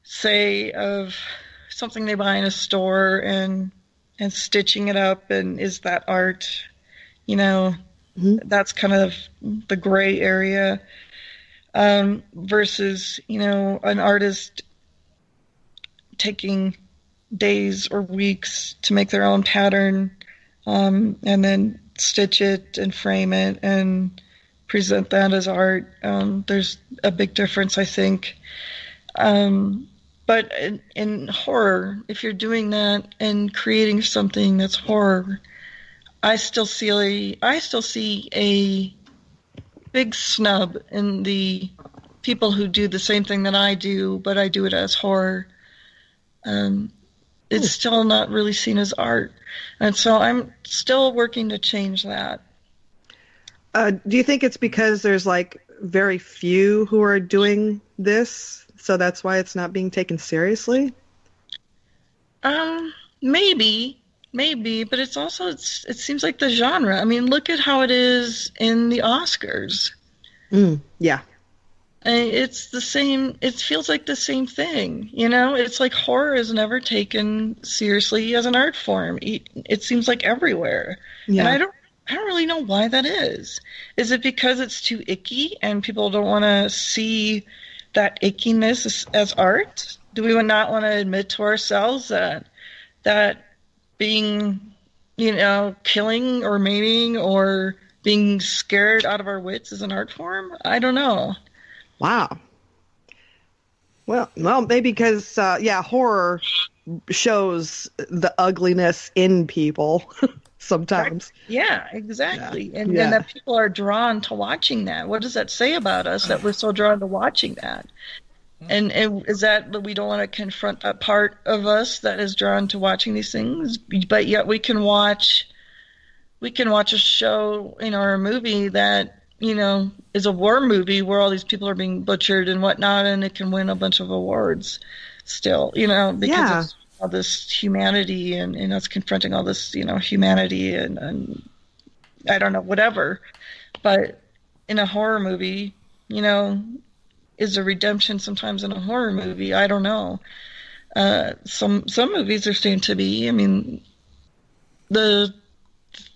say, of something they buy in a store and stitching it up, and is that art? You know, that's kind of the gray area. Versus, you know, an artist taking days or weeks to make their own pattern, and then stitch it and frame it and present that as art. There's a big difference, I think. But in horror, if you're doing that and creating something that's horror, I still see a big snub in the people who do the same thing that I do, but I do it as horror. It's still not really seen as art. And so I'm still working to change that. Do you think it's because there's like very few who are doing this, so that's why it's not being taken seriously? Maybe, but it's also, it seems like the genre. I mean, look at how it is in the Oscars. Yeah. It's the same, it feels like the same thing, you know? It's like horror is never taken seriously as an art form. It seems like everywhere. Yeah. And I don't really know why that is. Is it because it's too icky and people don't want to see that ickiness as art? Do we not want to admit to ourselves that being, you know, killing or maiming or being scared out of our wits is an art form? I don't know. Wow. Well, maybe because, horror shows the ugliness in people sometimes. Yeah, exactly. And that people are drawn to watching that. What does that say about us that we're so drawn to watching that? And is that we don't want to confront that part of us that is drawn to watching these things, but yet we can watch a show, you know, or a movie that, you know, is a war movie where all these people are being butchered and whatnot, and it can win a bunch of awards still, you know, because it's all this humanity and us confronting all this, you know, humanity and I don't know, whatever. But in a horror movie, you know, is a redemption sometimes in a horror movie? I don't know. Some movies are seen to be. I mean, the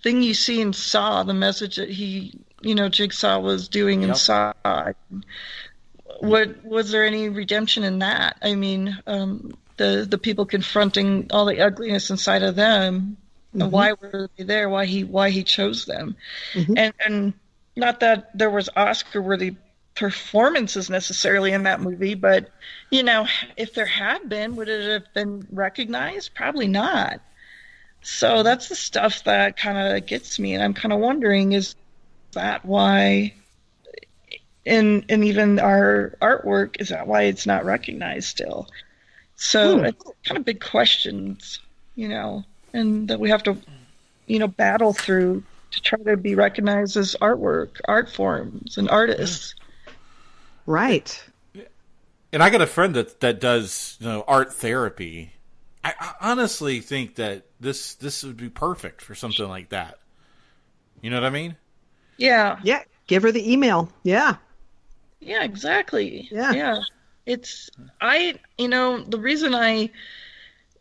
thing you see in Saw, the message that Jigsaw was doing in Saw, what was there any redemption in that? I mean, the people confronting all the ugliness inside of them, why were they there? Why he chose them, and not that there was Oscar-worthy performances necessarily in that movie, but you know, if there had been, would it have been recognized? Probably not. So that's the stuff that kind of gets me, and I'm kind of wondering, is that why in even our artwork, is that why it's not recognized still? So it's kind of big questions, you know, and that we have to, you know, battle through to try to be recognized as artwork, art forms, and artists. Right. And I got a friend that does, you know, art therapy. I honestly think that this would be perfect for something like that. You know what I mean? Yeah. Yeah. Give her the email. Yeah. Yeah, exactly. Yeah. The reason I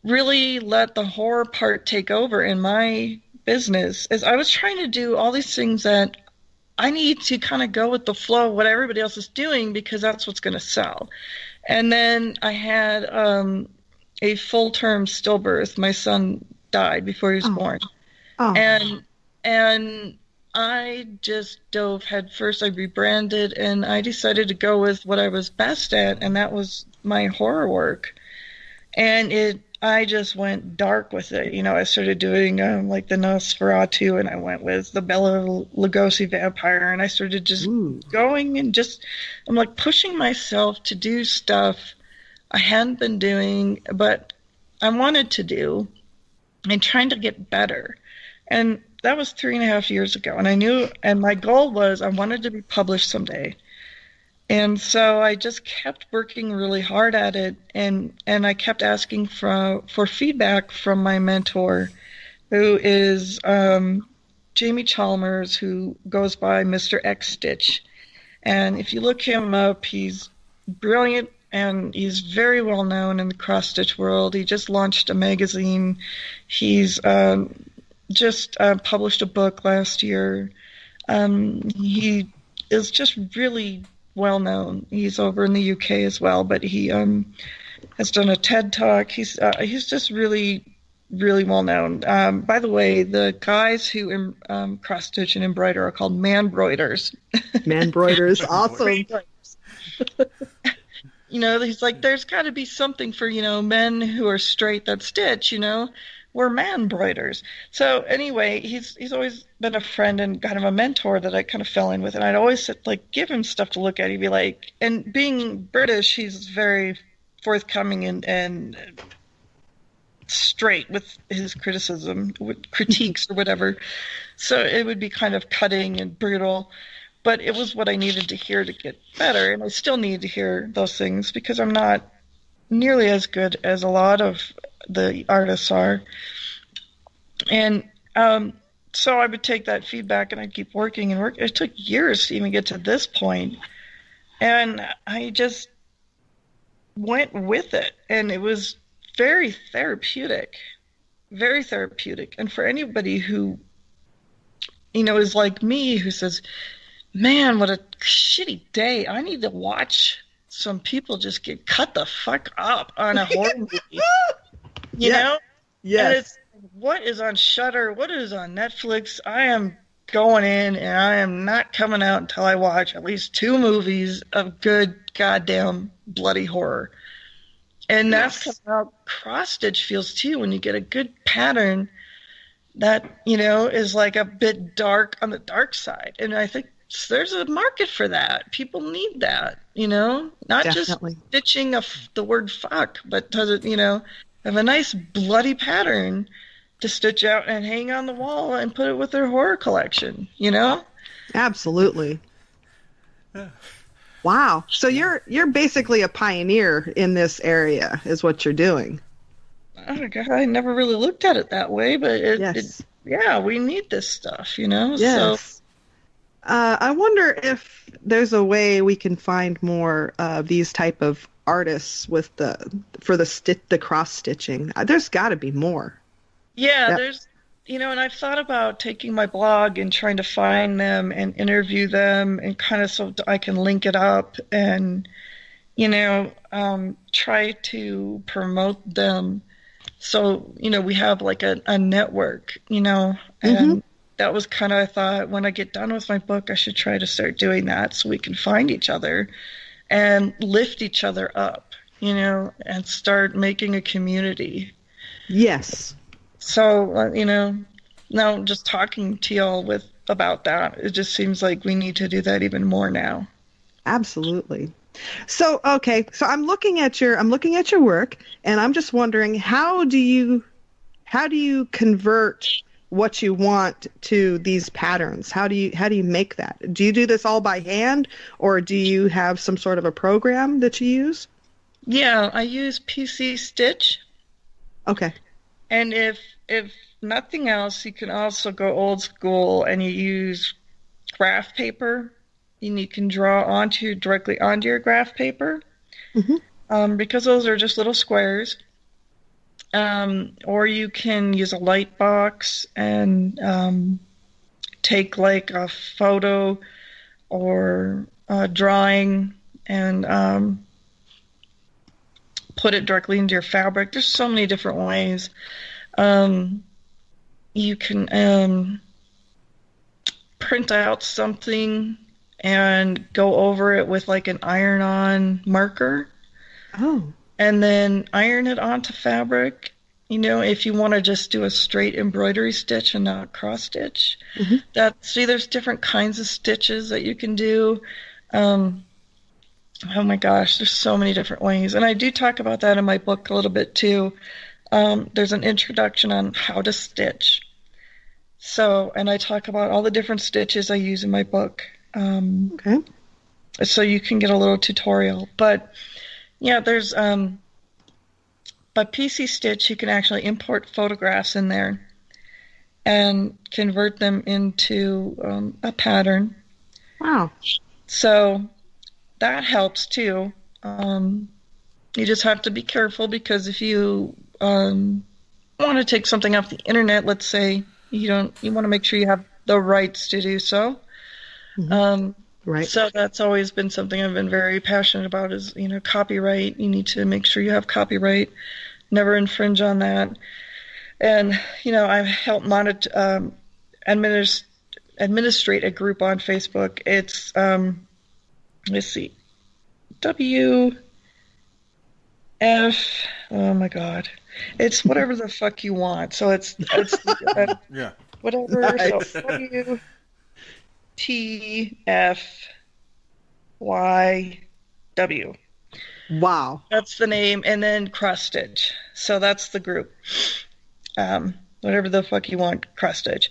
really let the horror part take over in my business is I was trying to do all these things that I need to kind of go with the flow of what everybody else is doing because that's what's going to sell. And then I had a full-term stillbirth. My son died before he was born. Oh. And I just dove head first. I rebranded, and I decided to go with what I was best at, and that was my horror work. And I just went dark with it. You know, I started doing like the Nosferatu, and I went with the Bela Lugosi vampire, and I started just going and I'm like pushing myself to do stuff I hadn't been doing, but I wanted to do, and trying to get better. And that was 3.5 years ago, and I knew, and my goal was I wanted to be published someday. And so I just kept working really hard at it, and I kept asking for feedback from my mentor, who is Jamie Chalmers, who goes by Mr. X Stitch. And if you look him up, he's brilliant, and he's very well known in the cross-stitch world. He just launched a magazine. He's just published a book last year. He is just really well known. He's over in the UK as well, but he has done a TED Talk. He's just really, really well known. By the way, the guys who cross stitch and embroider are called man-broiders. Man-broiders, awesome. You know, he's like, there's got to be something for, you know, men who are straight that stitch, you know. We're man-broiders. So anyway, he's always been a friend and kind of a mentor that I kind of fell in with. And I'd always like give him stuff to look at. He'd be like, and being British, he's very forthcoming and straight with his criticism, with critiques or whatever. So it would be kind of cutting and brutal. But it was what I needed to hear to get better. And I still need to hear those things because I'm not nearly as good as a lot of the artists are. And so I would take that feedback and I'd keep working and work. It took years to even get to this point. And I just went with it. And it was very therapeutic. Very therapeutic. And for anybody who, you know, is like me, who says, man, what a shitty day. I need to watch some people just get cut the fuck up on a horror movie. You know? Yes. And it's what is on Shudder, what is on Netflix. I am going in and I am not coming out until I watch at least 2 movies of good goddamn bloody horror. And that's how cross-stitch feels too, when you get a good pattern that, you know, is like a bit dark on the dark side. And I think there's a market for that. People need that, you know? Not Definitely. just stitching the word fuck, but does it, you know, have a nice bloody pattern to stitch out and hang on the wall and put it with their horror collection, you know? Absolutely. Wow. So you're basically a pioneer in this area, is what you're doing. Oh, God, I never really looked at it that way, but yeah, we need this stuff, you know? Yes. So, I wonder if there's a way we can find more these type of artists with the cross stitching. There's got to be more. Yeah, there's, you know, and I've thought about taking my blog and trying to find them and interview them and kind of so I can link it up and, you know, try to promote them. So, you know, we have like a network, you know, and that was kind of, I thought, when I get done with my book, I should try to start doing that so we can find each other and lift each other up, you know, and start making a community. Yes. So, you know, now just talking to y'all about that, it just seems like we need to do that even more now. Absolutely. So, okay, so I'm looking at your work, and I'm just wondering, how do you convert what you want to these patterns? How do you make that? Do you do this all by hand, or do you have some sort of a program that you use? Yeah, I use PC Stitch. Okay. And if nothing else, you can also go old school and you use graph paper, and you can draw directly onto your graph paper, because those are just little squares. Or you can use a light box and take like a photo or a drawing and put it directly into your fabric. There's so many different ways. You can print out something and go over it with like an iron-on marker. Oh. And then iron it onto fabric. You know, if you want to just do a straight embroidery stitch and not cross stitch. Mm-hmm. There's different kinds of stitches that you can do. Oh my gosh, there's so many different ways. And I do talk about that in my book a little bit too. There's an introduction on how to stitch. And I talk about all the different stitches I use in my book. Okay. So you can get a little tutorial. But yeah, there's by PC Stitch, you can actually import photographs in there and convert them into a pattern. Wow. So that helps too. You just have to be careful because if you want to take something off the internet, let's say you want to make sure you have the rights to do so. Mm-hmm. Right. So that's always been something I've been very passionate about is, copyright. You need to make sure you have copyright, never infringe on that. And, I've helped administrate a group on Facebook. It's, let's see, oh my God. It's whatever the fuck you want. So it's yeah. Whatever. Nice. So WTFYW. Wow. That's the name, and then cross stitch. So that's the group. Whatever the fuck you want, cross stitch.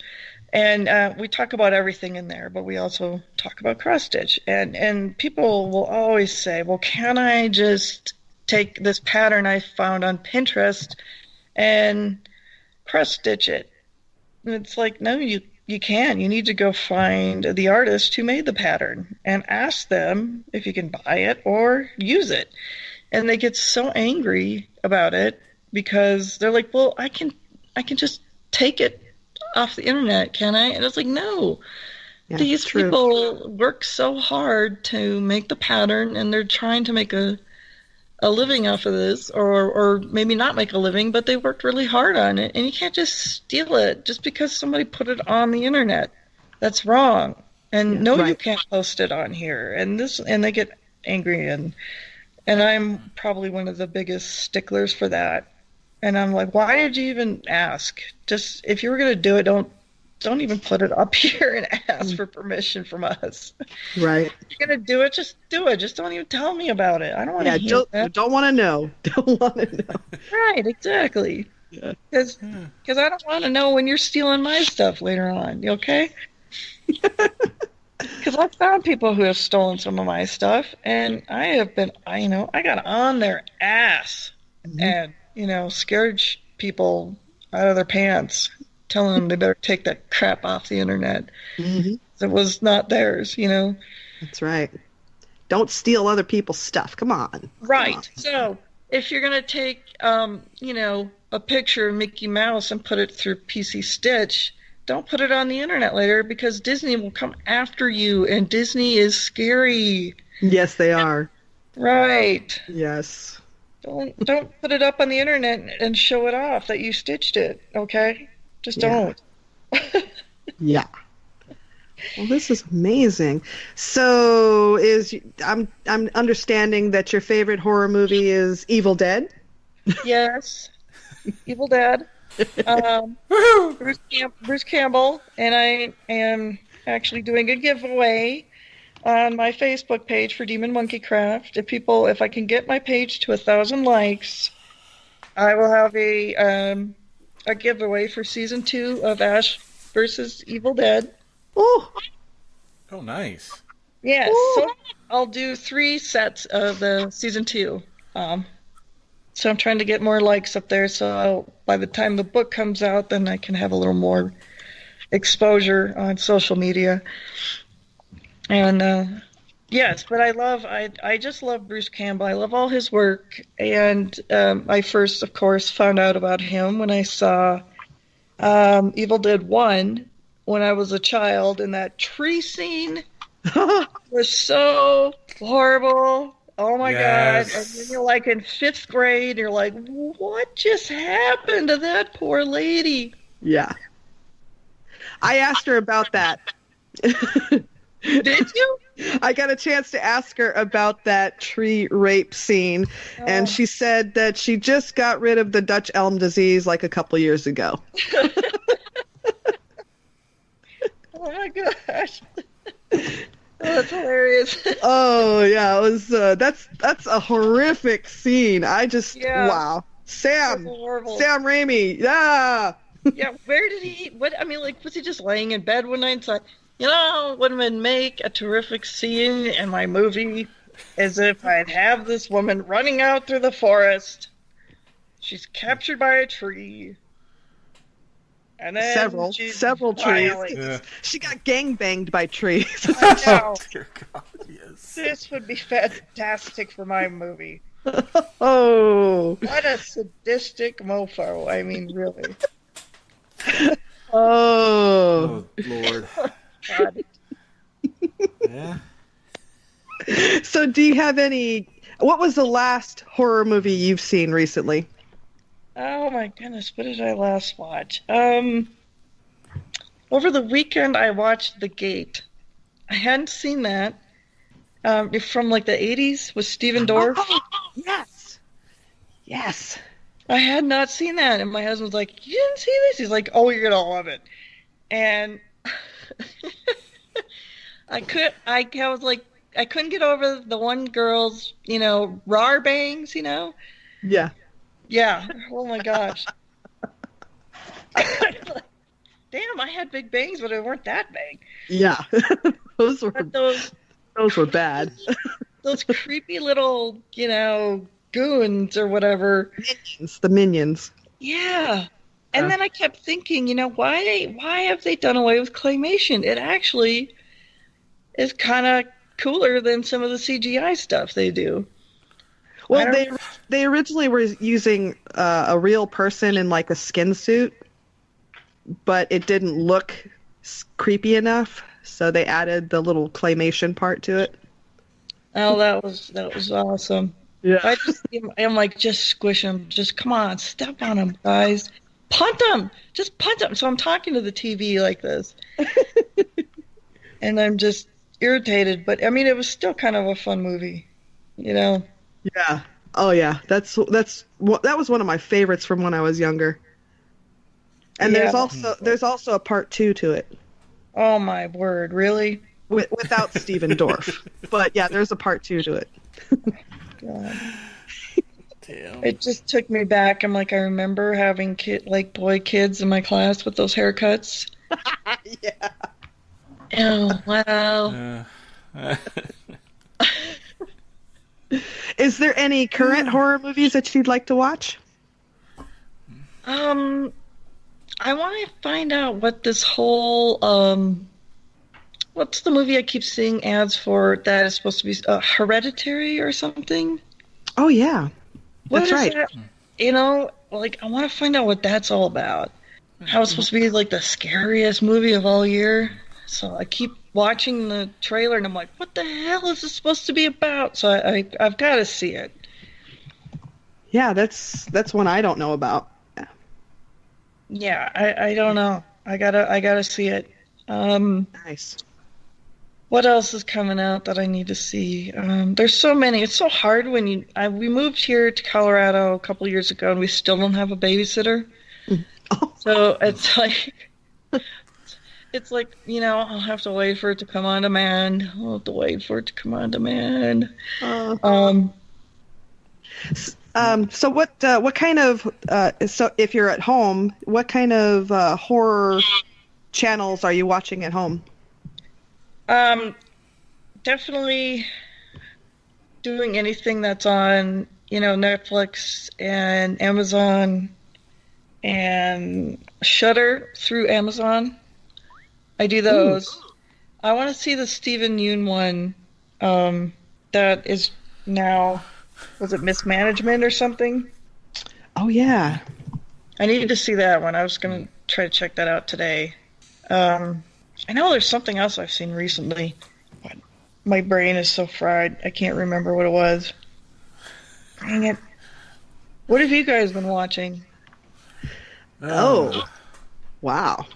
And we talk about everything in there, but we also talk about cross stitch. And people will always say, well, can I just take this pattern I found on Pinterest and cross stitch it? And it's like, no, you can. You need to go find the artist who made the pattern and ask them if you can buy it or use it. And they get so angry about it because they're like, well, I can just take it off the internet, can I? And it's like, no. Yeah, these people work so hard to make the pattern, and they're trying to make a living off of this, or maybe not make a living, but they worked really hard on it, and you can't just steal it just because somebody put it on the internet. That's wrong. And you can't post it on here. And they get angry, and I'm probably one of the biggest sticklers for that. And I'm like, why did you even ask? Just if you were going to do it, don't even put it up here and ask for permission from us. Right. If you're going to do it, just do it. Just don't even tell me about it. I don't want to hear that. Don't want to know. Don't want to know. Right, exactly. Because I don't want to know when you're stealing my stuff later on. You okay? Because I've found people who have stolen some of my stuff, and I have been, I got on their ass and, scared people out of their pants, telling them they better take that crap off the internet. Mm-hmm. It was not theirs, That's right. Don't steal other people's stuff. Come on. Right. Come on. So if you're going to take, a picture of Mickey Mouse and put it through PC Stitch, don't put it on the internet later because Disney will come after you, and Disney is scary. Yes, they are. Right. Yes. Don't put it up on the internet and show it off that you stitched it, okay? Just don't. Yeah. Well, this is amazing. So I'm understanding that your favorite horror movie is Evil Dead? Yes. Evil Dead. Bruce Campbell, and I am actually doing a giveaway on my Facebook page for Demon Monkey Craft. If I can get my page to 1,000 likes, I will have a giveaway for season 2 of Ash vs. Evil Dead. Oh, nice. Yes, so I'll do 3 sets of the season 2. So I'm trying to get more likes up there, so by the time the book comes out, then I can have a little more exposure on social media. And Yes, but I just love Bruce Campbell. I love all his work. And I first, of course, found out about him when I saw Evil Dead 1 when I was a child, and that tree scene was so horrible. Oh my God. And then you're like in 5th grade, and you're like, what just happened to that poor lady? Yeah. I asked her about that. Did you? I got a chance to ask her about that tree rape scene, and she said that she just got rid of the Dutch elm disease like a couple years ago. Oh my gosh. That's hilarious. Oh yeah, it was. That's a horrific scene. Wow. Sam Raimi, yeah. Yeah, where did he? Was he just laying in bed one night and said, would make a terrific scene in my movie as if I'd have this woman running out through the forest. She's captured by a tree. And then several trees. Yeah. She got gangbanged by trees. I know. Dear God, yes. This would be fantastic for my movie. Oh. What a sadistic mofo. I mean, really. Oh. Lord. God. Yeah. So do you have what was the last horror movie you've seen recently? Oh my goodness, what did I last watch? Over the weekend I watched The Gate. I hadn't seen that. From like the 80s with Stephen Dorff. Oh, yes. Yes. I had not seen that, and my husband was like, "You didn't see this?" He's like, "Oh, you're gonna love it." And I couldn't get over the one girl's, raw bangs, Yeah. Yeah. Oh my gosh. Damn, I had big bangs, but they weren't that big. Yeah. those were bad. Those creepy little, goons or whatever. The minions. Yeah. And then I kept thinking, why have they done away with claymation? It actually is kind of cooler than some of the CGI stuff they do. Well, they originally were using a real person in like a skin suit, but it didn't look creepy enough, so they added the little claymation part to it. Oh, that was awesome. Yeah. I'm like, just squish them. Just come on, step on them, guys. Punt them. Just punt them. So I'm talking to the TV like this. And I'm just irritated. But, it was still kind of a fun movie, Yeah. Oh, yeah. That was one of my favorites from when I was younger. And there's also a part 2 to it. Oh, my word. Really? Without Stephen Dorff. But, yeah, there's a part 2 to it. God. Damn. It just took me back. I'm like, I remember having boy kids in my class with those haircuts. Yeah. Oh, wow. Is there any current horror movies that you'd like to watch? I want to find out what this whole what's the movie I keep seeing ads for that is supposed to be Hereditary or something? Oh yeah, that's right. That? I want to find out what that's all about. How it's supposed to be like the scariest movie of all year. So I keep watching the trailer and I'm like, what the hell is this supposed to be about? So I've got to see it. Yeah, that's one I don't know about. Yeah, I don't know. I gotta see it. Nice. What else is coming out that I need to see? There's so many. It's so hard when we moved here to Colorado a couple years ago and we still don't have a babysitter. Oh. So it's like, I'll have to wait for it to come on demand. I'll have to wait for it to come on demand. So what kind of so if you're at home, what kind of horror channels are you watching at home? Definitely doing anything that's on, Netflix and Amazon and Shudder through Amazon. I do those. Ooh. I want to see the Stephen Yeun one that is now, was it mismanagement or something? Oh, yeah. I needed to see that one. I was going to try to check that out today. I know there's something else I've seen recently, but my brain is so fried, I can't remember what it was. Dang it. What have you guys been watching? Oh, wow.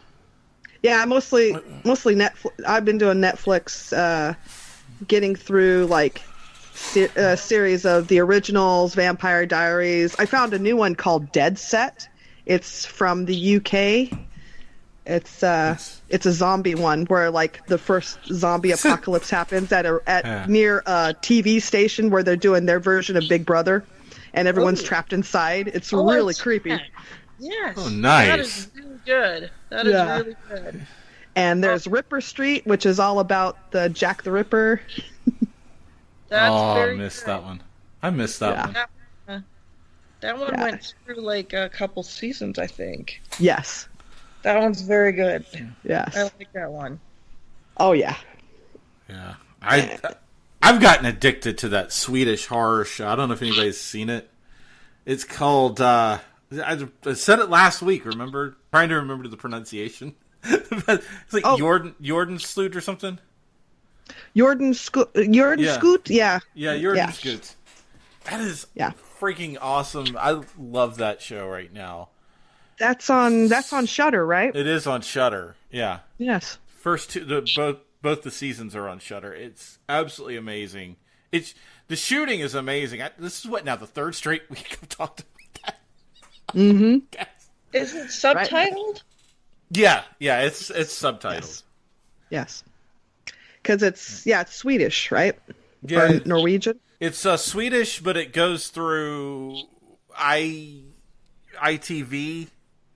Yeah, mostly Netflix. I've been doing Netflix, getting through like series of the originals, Vampire Diaries. I found a new one called Dead Set. It's from the UK. It's a zombie one where like the first zombie apocalypse happens near a TV station where they're doing their version of Big Brother, and everyone's trapped inside. It's really creepy. Yes. Oh, nice. That is really good. That is really good. And there's Ripper Street, which is all about the Jack the Ripper. I missed that one. I missed that one. That one went through like a couple seasons, I think. Yes. That one's very good. Yes. I like that one. Oh, yeah. Yeah. I've gotten addicted to that Swedish horror show. I don't know if anybody's seen it. It's called, I said it last week, remember? Trying to remember the pronunciation. It's like Jordan or something? Jordan Scoot? Yeah. Yeah, Jordan Scoot. That is freaking awesome. I love that show right now. That's on Shudder, right? It is on Shudder. Yeah. Yes. First two, both the seasons are on Shudder. It's absolutely amazing. The shooting is amazing. This is the third straight week I've talked about that. Mm-hmm. Is it subtitled? Yeah, it's subtitled. Yes. Because it's Swedish, right? Yeah, or Norwegian. It's Swedish, but it goes through ITV,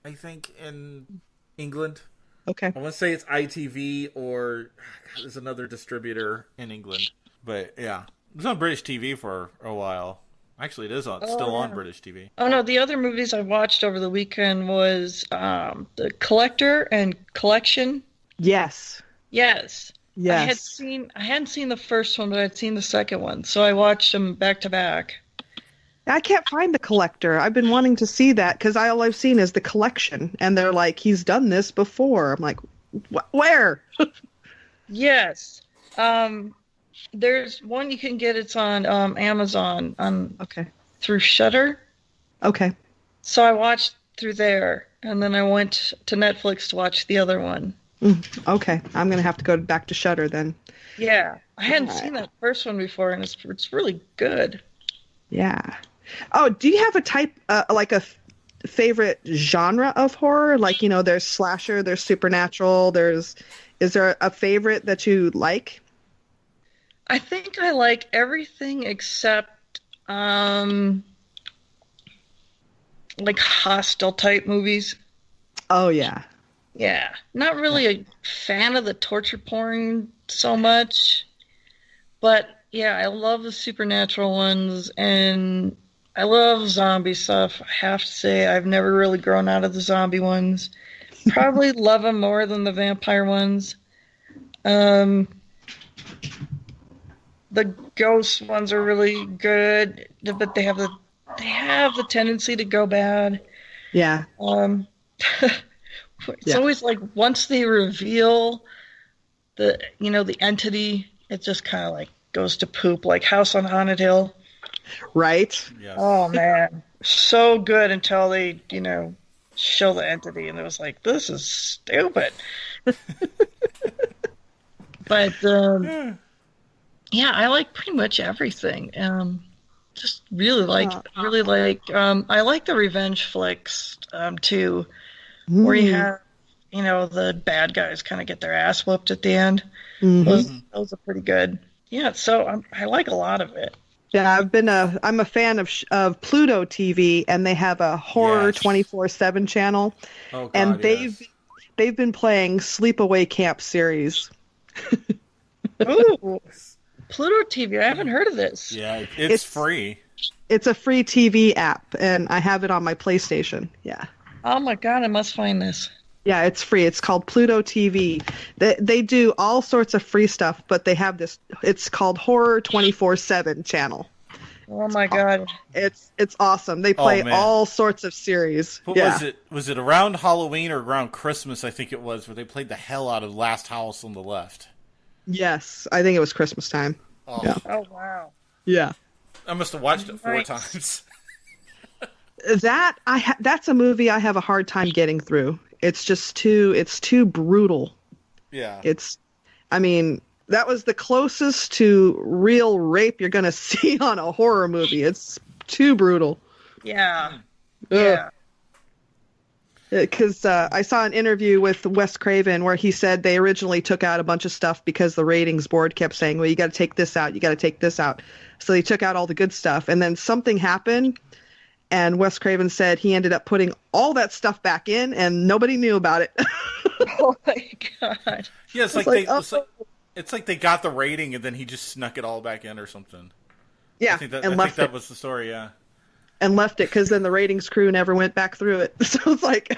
I think, in England. Okay. I want to say it's ITV or there's another distributor in England. But yeah, it was on British TV for a while. Actually, it is still on British TV. Oh no, the other movies I watched over the weekend was The Collector and Collection. Yes. Yes. Yes. I hadn't seen the first one, but I'd seen the second one, so I watched them back to back. I can't find The Collector. I've been wanting to see that because all I've seen is The Collection, and they're like, he's done this before. I'm like, where? Yes. There's one you can get. It's on Amazon through Shudder. Okay. So I watched through there, and then I went to Netflix to watch the other one. Okay, I'm gonna have to go back to Shudder then. Yeah, I hadn't seen that first one before, and it's really good. Yeah. Oh, do you have a type like a favorite genre of horror? Like, you know, there's slasher, there's supernatural, is there a favorite that you like? I think I like everything except like Hostel type movies. Oh yeah. Yeah, not really a fan of the torture porn so much, but yeah, I love the supernatural ones, and I love zombie stuff. I have to say, I've never really grown out of the zombie ones. Probably love them more than the vampire ones. The ghost ones are really good, but they have the tendency to go bad. Yeah. It's always like once they reveal the entity, it just kind of like goes to poop, like House on Haunted Hill. Right? Yes. Oh man, so good until they, show the entity, and it was like, this is stupid. But yeah, I like pretty much everything. Just really like. I like the revenge flicks too. Where you have, the bad guys kind of get their ass whooped at the end. Mm-hmm. Those are pretty good. Yeah, so I like a lot of it. Yeah, I'm a fan of Pluto TV, and they have a horror 24/7 channel, and they've been playing Sleepaway Camp series. Ooh, Pluto TV! I haven't heard of this. Yeah, it's free. It's a free TV app, and I have it on my PlayStation. Yeah. Oh my god, I must find this. Yeah, it's free. It's called Pluto TV. They do all sorts of free stuff, but they have this. It's called Horror 24/7 channel. Oh my God! It's awesome. They play all sorts of series. What was it? Was it around Halloween or around Christmas? I think it was, where they played the hell out of Last House on the Left. Yes, I think it was Christmas time. Oh, yeah. Oh wow! Yeah, I must have watched it 4 times. That's a movie I have a hard time getting through. It's just too brutal. Yeah. I mean, that was the closest to real rape you're going to see on a horror movie. It's too brutal. Yeah. Yeah. Because I saw an interview with Wes Craven where he said they originally took out a bunch of stuff because the ratings board kept saying, well, you got to take this out. You got to take this out. So they took out all the good stuff. And then something happened. And Wes Craven said he ended up putting all that stuff back in, and nobody knew about it. Oh my God! Yeah, it's like they got the rating, and then he just snuck it all back in or something. Yeah, I think that was the story. Yeah, and left it because then the ratings crew never went back through it. So it's like,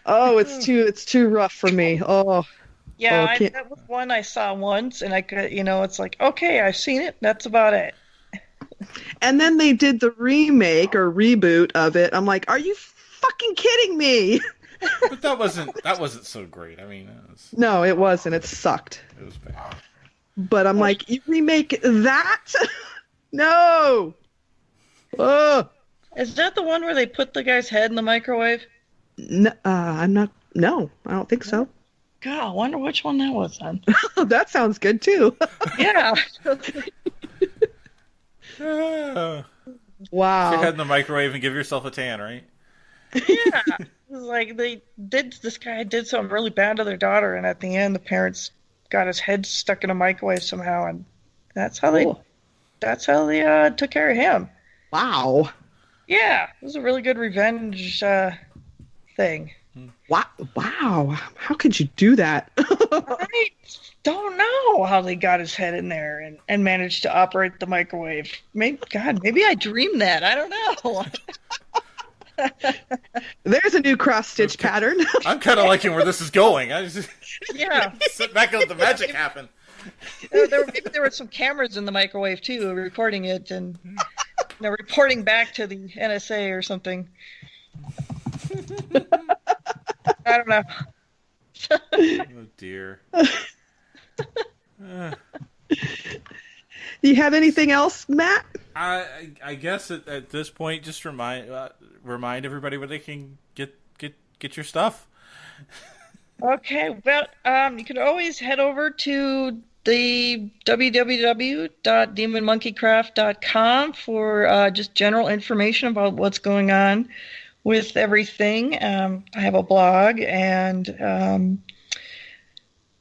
it's too rough for me. Yeah, that was one I saw once, and I could, it's like, okay, I've seen it. That's about it. And then they did the remake or reboot of it. I'm like, are you fucking kidding me? But that wasn't so great. I mean, no, it wasn't. It sucked. It was bad. But I'm like, you remake that? No. Is that the one where they put the guy's head in the microwave? No, I'm not. No, I don't think so. God, I wonder which one that was then. That sounds good too. Yeah. Wow. Stick your head in the microwave and give yourself a tan, right? Yeah. It was like this guy did something really bad to their daughter, and at the end the parents got his head stuck in a microwave somehow, and that's how they took care of him. Wow. Yeah. It was a really good revenge thing. Wow. How could you do that? I don't know how they got his head in there and managed to operate the microwave. Maybe I dreamed that. I don't know. There's a new cross-stitch pattern. I'm kind of liking where this is going. I just sit back and let the magic happen. Maybe there were some cameras in the microwave too, recording it and reporting back to the NSA or something. I don't know. Oh dear. Do you have anything else, Matt? I guess at this point, just remind everybody where they can get your stuff. Okay, well, you can always head over to the www.demonmonkeycraft.com for just general information about what's going on with everything. I have a blog, and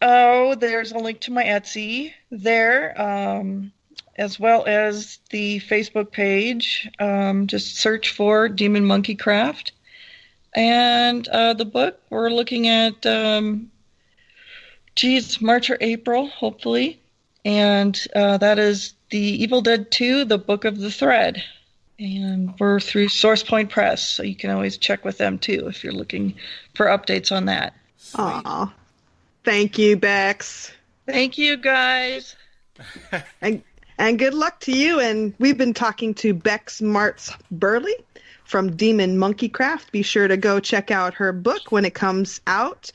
there's a link to my Etsy there, as well as the Facebook page. Just search for Demon Monkey Craft. And the book, we're looking at, March or April, hopefully. And that is the Evill Dead II, the Book of the Thread. And we're through SourcePoint Press, so you can always check with them, too, if you're looking for updates on that. Aw. Thank you, Bex. Thank you, guys. And good luck to you. And we've been talking to Bex Martz-Burley from Demon Monkey Craft. Be sure to go check out her book when it comes out.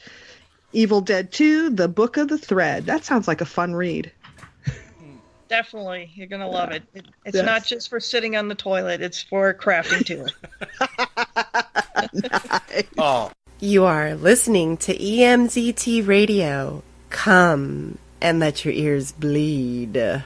Evill Dead II, The Book of the Thread. That sounds like a fun read. Definitely. You're going to love it. It's not just for sitting on the toilet. It's for crafting, too. Nice. Oh. You are listening to EMZT Radio. Come and let your ears bleed.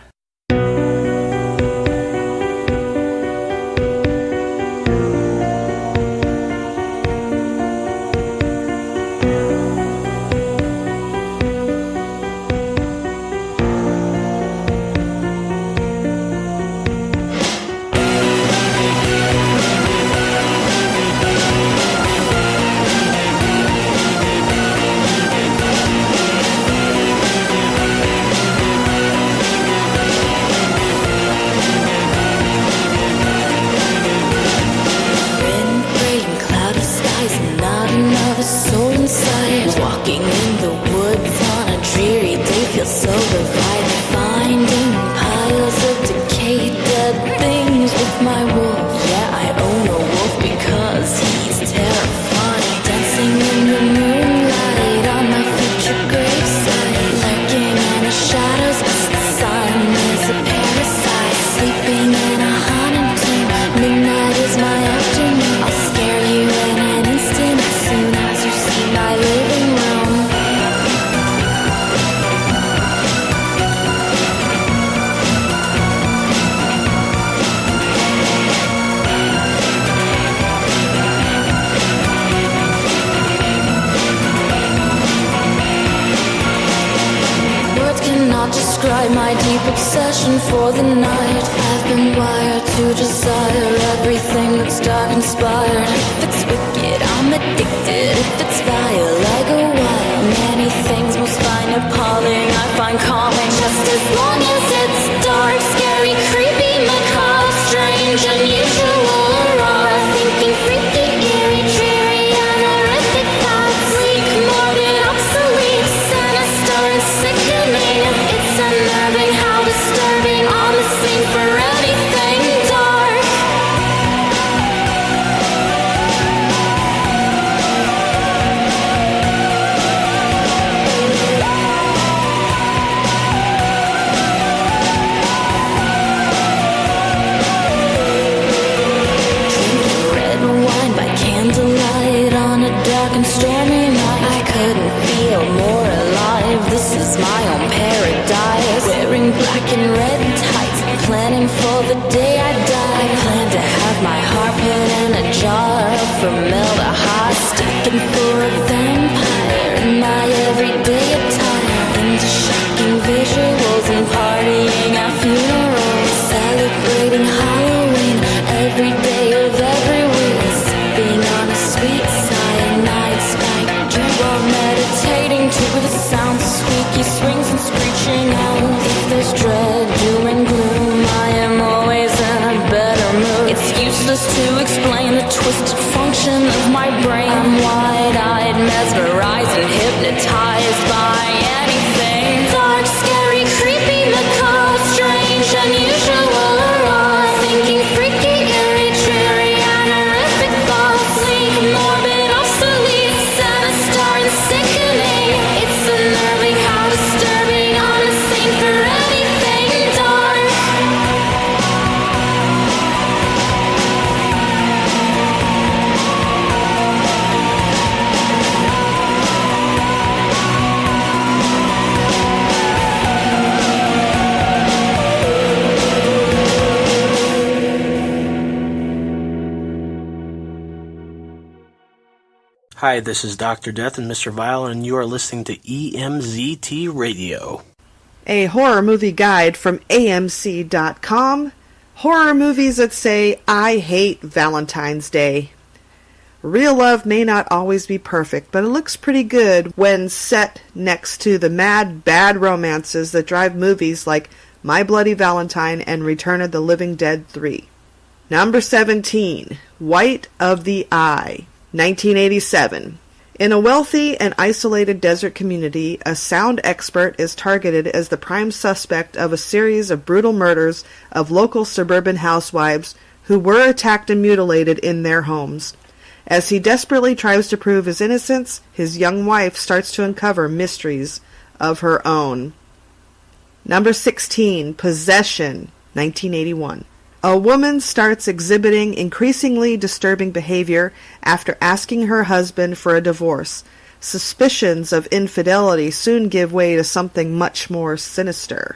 Walking in the woods on a dreary day feels so reviving. Finding piles of decayed dead things with my wolf. Yeah, I own a wolf because he's terrifying. Dancing in the moonlight on my future gravesite. Lurking in the shadows 'cause the sun is a parasite. Sleeping in a haunted tomb. Midnight is my afternoon. I'll scare you in an instant as soon as you see my living room. Words cannot describe my deep obsession for the night. I've been wired to desire everything that's dark inspired. If it's wicked, I'm addicted. If it's vile, I go wild. Many things most find appalling, I find calming. Just as long as it's dark, scary, creepy, macabre, strange, unusual, or raw. Thinking freaky, eerie, dreary, and horrific thoughts. Sleek, morbid, obsolete, sinister, and sickening. It's unnerving how disturbing, on the scene for anything dark. Drinking red wine by candlelight on a dark and stormy night. I couldn't feel more alive. This is my own paradise. Wearing black and red tights, planning for the day I die. Plan to have my heart put in a jar of formaldehyde. Sticking for a vampire in my everyday attire. Into shocking visuals and partying at funerals. Celebrating Halloween every day of every week. Sipping on a sweet cyanide spike. Drink while meditating to the sound of squeaky springs and screeching out. If there's dread, doom and gloom, I am always in a better mood. It's useless to explain the twisted function of my brain. I'm wide-eyed, mesmerized, and hypnotized by anything dark, scary, creepy, macabre, strange, unusual, or raw. Thinking freaky, eerie, dreary, and horrific thoughts. Sleek, morbid, obsolete, sinister, and sickening. It's unnerving how disturbing, on the scene for anything dark. Hi, this is Dr. Death and Mr. Vile, and you are listening to EMZT Radio. A horror movie guide from AMC.com. Horror movies that say, I hate Valentine's Day. Real love may not always be perfect, but it looks pretty good when set next to the mad, bad romances that drive movies like My Bloody Valentine and Return of the Living Dead 3. Number 17, White of the Eye, 1987. In a wealthy and isolated desert community, a sound expert is targeted as the prime suspect of a series of brutal murders of local suburban housewives who were attacked and mutilated in their homes. As he desperately tries to prove his innocence, his young wife starts to uncover mysteries of her own. Number 16, Possession, 1981. A woman starts exhibiting increasingly disturbing behavior after asking her husband for a divorce. Suspicions of infidelity soon give way to something much more sinister.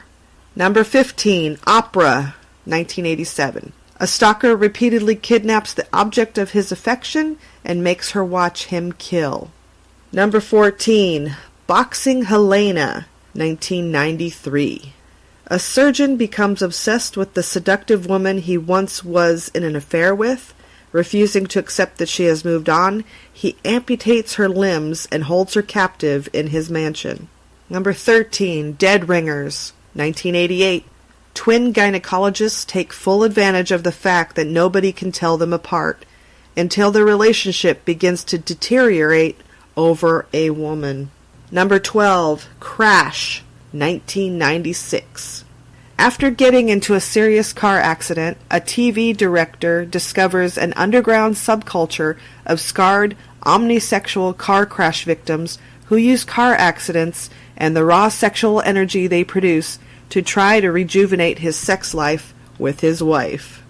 Number 15, Opera, 1987. A stalker repeatedly kidnaps the object of his affection and makes her watch him kill. Number 14, Boxing Helena, 1993. A surgeon becomes obsessed with the seductive woman he once was in an affair with. Refusing to accept that she has moved on, he amputates her limbs and holds her captive in his mansion. Number 13, Dead Ringers, 1988. Twin gynecologists take full advantage of the fact that nobody can tell them apart, until their relationship begins to deteriorate over a woman. Number 12, Crash, 1996. After getting into a serious car accident, a TV director discovers an underground subculture of scarred, omnisexual car crash victims who use car accidents and the raw sexual energy they produce to try to rejuvenate his sex life with his wife.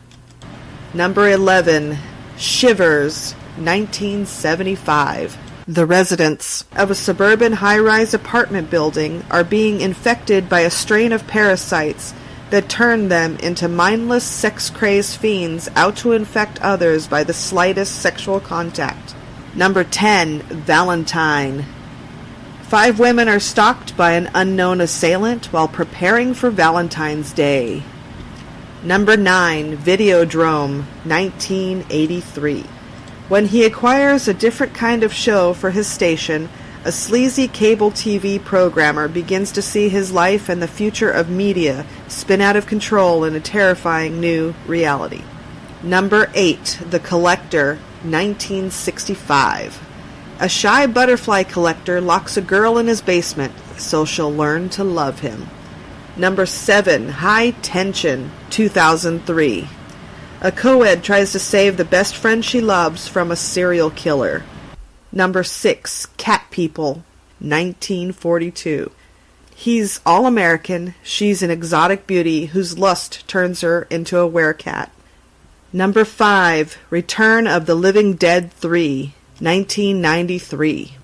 Number 11, Shivers, 1975. The residents of a suburban high-rise apartment building are being infected by a strain of parasites that turn them into mindless, sex-crazed fiends out to infect others by the slightest sexual contact. Number 10, Valentine. 5 women are stalked by an unknown assailant while preparing for Valentine's Day. Number 9, Videodrome, 1983. When he acquires a different kind of show for his station, a sleazy cable TV programmer begins to see his life and the future of media spin out of control in a terrifying new reality. Number 8, The Collector, 1965. A shy butterfly collector locks a girl in his basement, so she'll learn to love him. Number 7, High Tension, 2003. A co-ed tries to save the best friend she loves from a serial killer. Number 6, Cat People, 1942. He's all-American, she's an exotic beauty whose lust turns her into a werecat. Number 5, Return of the Living Dead III, 1993.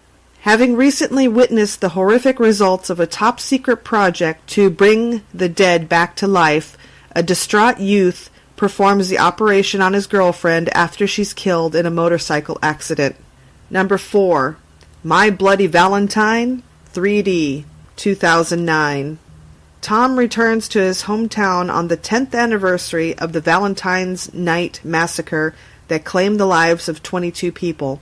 Having recently witnessed the horrific results of a top-secret project to bring the dead back to life, a distraught youth performs the operation on his girlfriend after she's killed in a motorcycle accident. Number 4, My Bloody Valentine, 3D, 2009. Tom returns to his hometown on the 10th anniversary of the Valentine's Night massacre that claimed the lives of 22 people.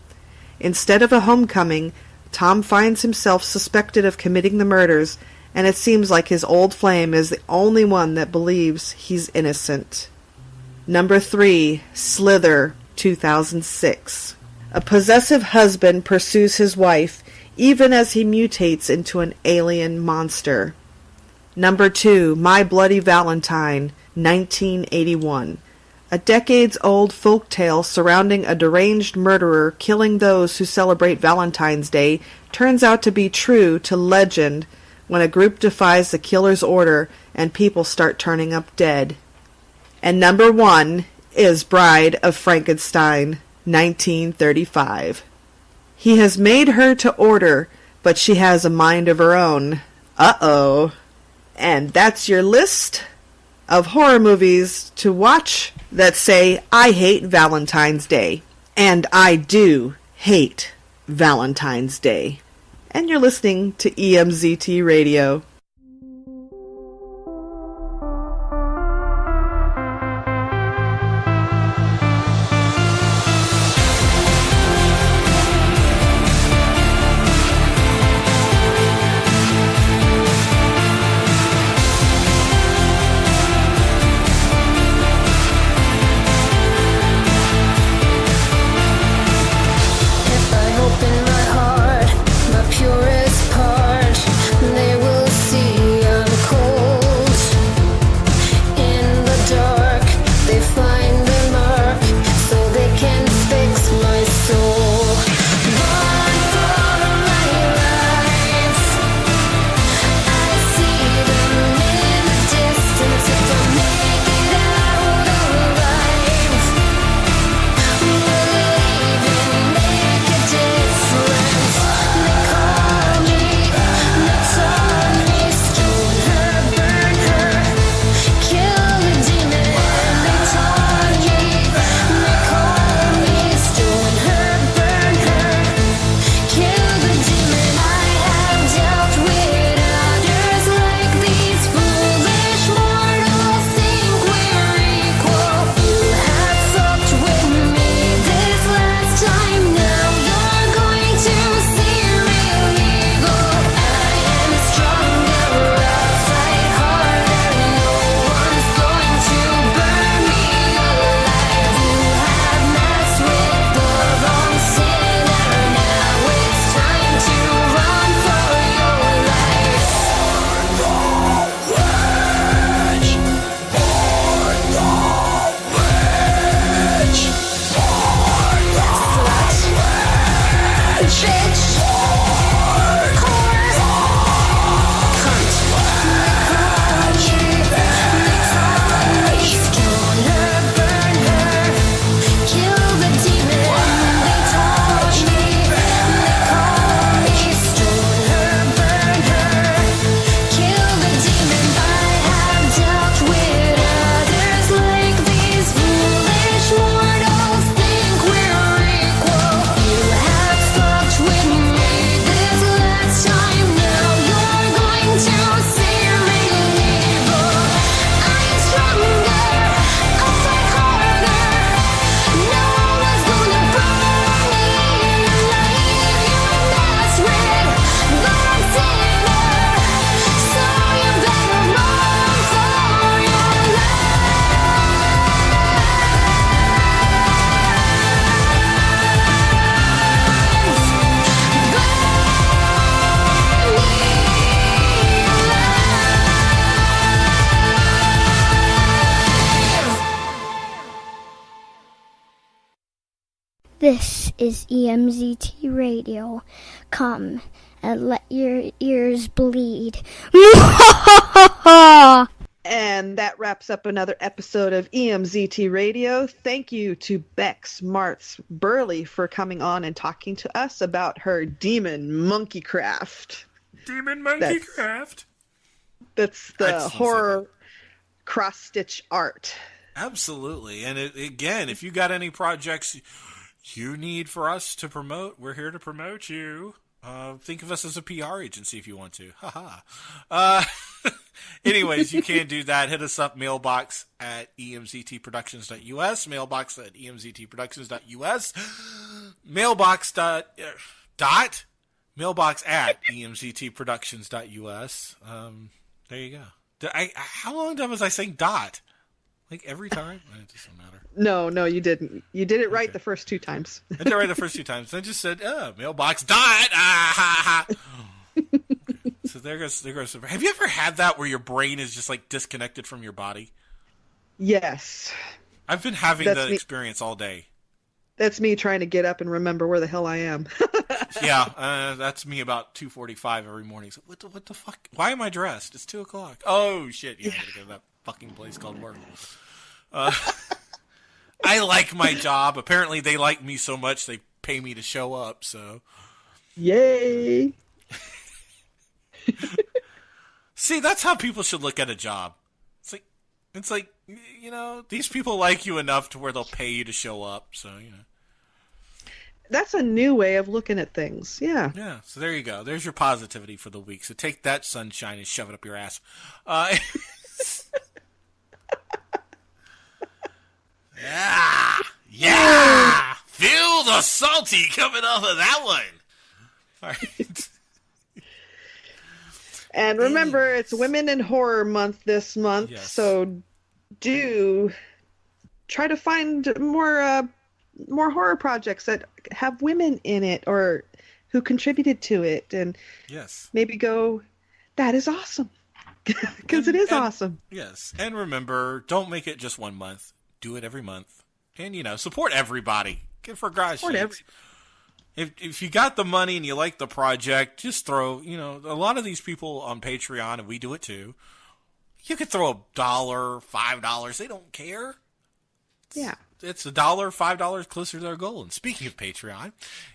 Instead of a homecoming, Tom finds himself suspected of committing the murders, and it seems like his old flame is the only one that believes he's innocent. Number 3, Slither, 2006. A possessive husband pursues his wife, even as he mutates into an alien monster. Number 2, My Bloody Valentine, 1981. A decades-old folktale surrounding a deranged murderer killing those who celebrate Valentine's Day turns out to be true to legend when a group defies the killer's order and people start turning up dead. And number 1 is Bride of Frankenstein, 1935. He has made her to order, but she has a mind of her own. Uh-oh. And that's your list of horror movies to watch that say, I hate Valentine's Day. And I do hate Valentine's Day. And you're listening to EMZT Radio. If I open my heart, my purest part, they will see This is EMZT Radio. Come and let your ears bleed. And that wraps up another episode of EMZT Radio. Thank you to Bex Martz-Burley for coming on and talking to us about her demon monkey craft. Demon monkey craft? That's the horror cross-stitch art. Absolutely. And again, if you got any projects you need for us to promote, we're here to promote you. Think of us as a PR agency if you want to. Haha. Anyways, you can do that. Hit us up, mailbox at emztproductions.us, mailbox at emztproductions.us, mailbox mailbox at emztproductions.us. There you go. How long was I saying dot? Like every time? It doesn't matter. No, you didn't. You did it right the first 2 times. I did it right the first 2 times. I just said, mailbox dot. So there goes. Have you ever had that where your brain is just like disconnected from your body? Yes. I've been having that experience all day. That's me trying to get up and remember where the hell I am. Yeah, that's me about 2:45 every morning. So what the fuck? Why am I dressed? It's 2:00. Oh shit! Yeah, I gotta go to that fucking place called work. I like my job. Apparently, they like me so much they pay me to show up. So, yay! See, that's how people should look at a job. It's like these people like you enough to where they'll pay you to show up. So that's a new way of looking at things. Yeah. Yeah. So there you go. There's your positivity for the week. So take that sunshine and shove it up your ass. Yeah. Feel the salty coming off of that one. All right. And remember, it's Women in Horror Month this month, yes. So do try to find more horror projects that have women in it or who contributed to it, and yes, maybe go, that is awesome, because it is awesome. Yes, and remember, don't make it just 1 month. Do it every month, and support everybody. For God's sakes. If you got the money and you like the project, just throw, a lot of these people on Patreon, and we do it too, you could throw $1, $5, they don't care. Yeah. It's $1, $5 closer to their goal. And speaking of Patreon,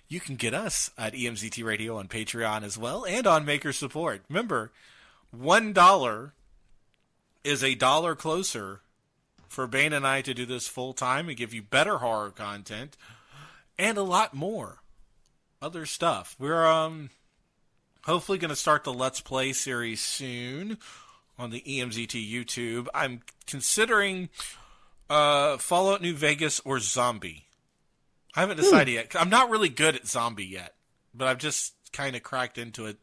you can get us at EMZT Radio on Patreon as well, and on Maker Support. Remember, $1 is $1 closer for Bane and I to do this full time and give you better horror content and a lot more other stuff. We're hopefully going to start the Let's Play series soon on the EMZT YouTube. I'm considering Fallout New Vegas or Zombie. I haven't decided yet. I'm not really good at Zombie yet, but I've just kind of cracked into it.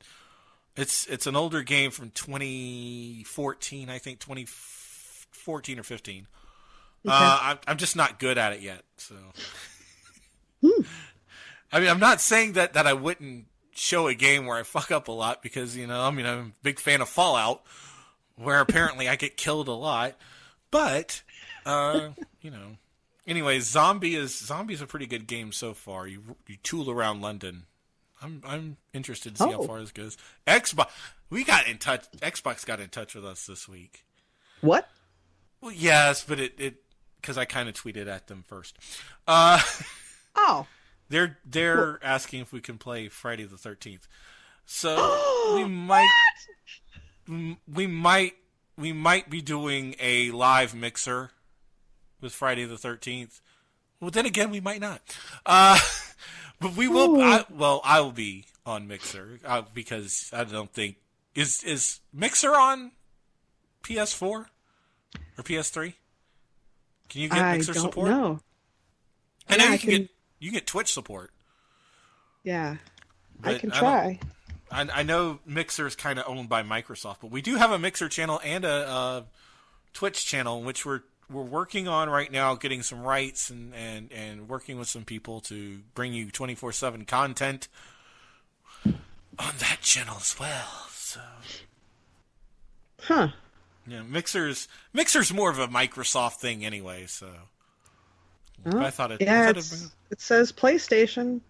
It's an older game from 2014, I think 2014 or 15. Okay. I'm just not good at it yet, so... I mean, I'm not saying that I wouldn't show a game where I fuck up a lot because, I'm a big fan of Fallout, where apparently I get killed a lot. But, anyways, Zombie's a pretty good game so far. You tool around London. I'm interested to see how far this goes. Xbox got in touch with us this week. What? Well, yes, but it because I kind of tweeted at them first. Oh. They're asking if we can play Friday the 13th. So we might be doing a live mixer with Friday the 13th. Well, then again, we might not. But we will. I will be on Mixer because I don't think is Mixer on PS4 or PS3. Can you get Mixer support? No. I know you can get Twitch support. Yeah, I can try. I know Mixer is kind of owned by Microsoft, but we do have a Mixer channel and a Twitch channel, which we're working on right now, getting some rights and working with some people to bring you 24/7 content on that channel as well. So, huh? Yeah, Mixer's more of a Microsoft thing anyway. So, Oh, I thought it. Yeah, I thought it says PlayStation.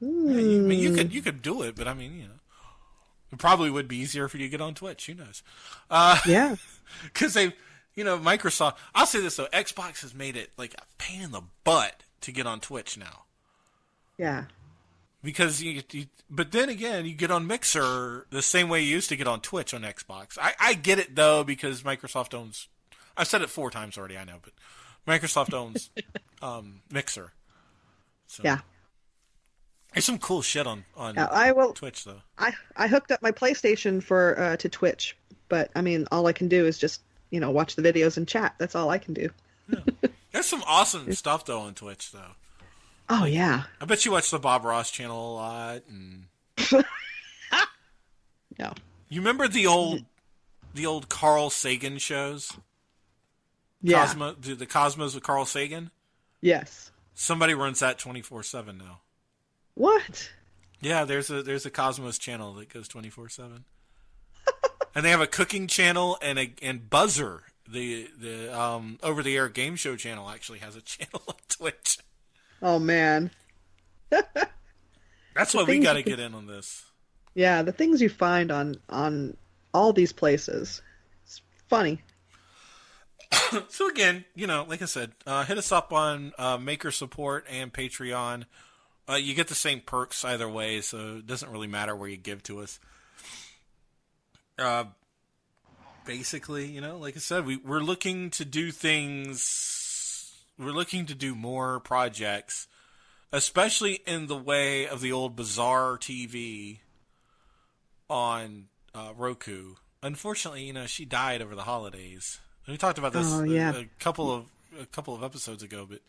I mean, you could do it, but I mean, you know, it probably would be easier for you to get on Twitch. Who knows? Yeah, because they, you know, Microsoft. I'll say this though: Xbox has made it like a pain in the butt to get on Twitch now. Yeah. Because but then again, you get on Mixer the same way you used to get on Twitch on Xbox. I get it though, because Microsoft owns. I've said it 4 times already, I know, but Microsoft owns Mixer. So. Yeah. There's some cool shit on Twitch though. I hooked up my PlayStation for to Twitch, but I mean, all I can do is just, you know, watch the videos and chat. That's all I can do. Yeah. There's some awesome stuff though on Twitch though. Oh yeah. I bet you watch the Bob Ross channel a lot. And... No. You remember the old Carl Sagan shows? Yeah. The Cosmos with Carl Sagan? Yes. Somebody runs that 24/7 now. What? Yeah, there's a Cosmos channel that goes 24/7. And they have a cooking channel and Buzzer, the over the air game show channel, actually has a channel on Twitch. Oh man. That's why we got to get in on this. Yeah, the things you find on all these places. It's funny. So again, you know, like I said, hit us up on Maker Support and Patreon. You get the same perks either way, so it doesn't really matter where you give to us. Basically, you know, like I said, we're looking to do things. We're looking to do more projects, especially in the way of the old Bizarre TV on Roku. Unfortunately, you know, she died over the holidays. We talked about this a couple of episodes ago, but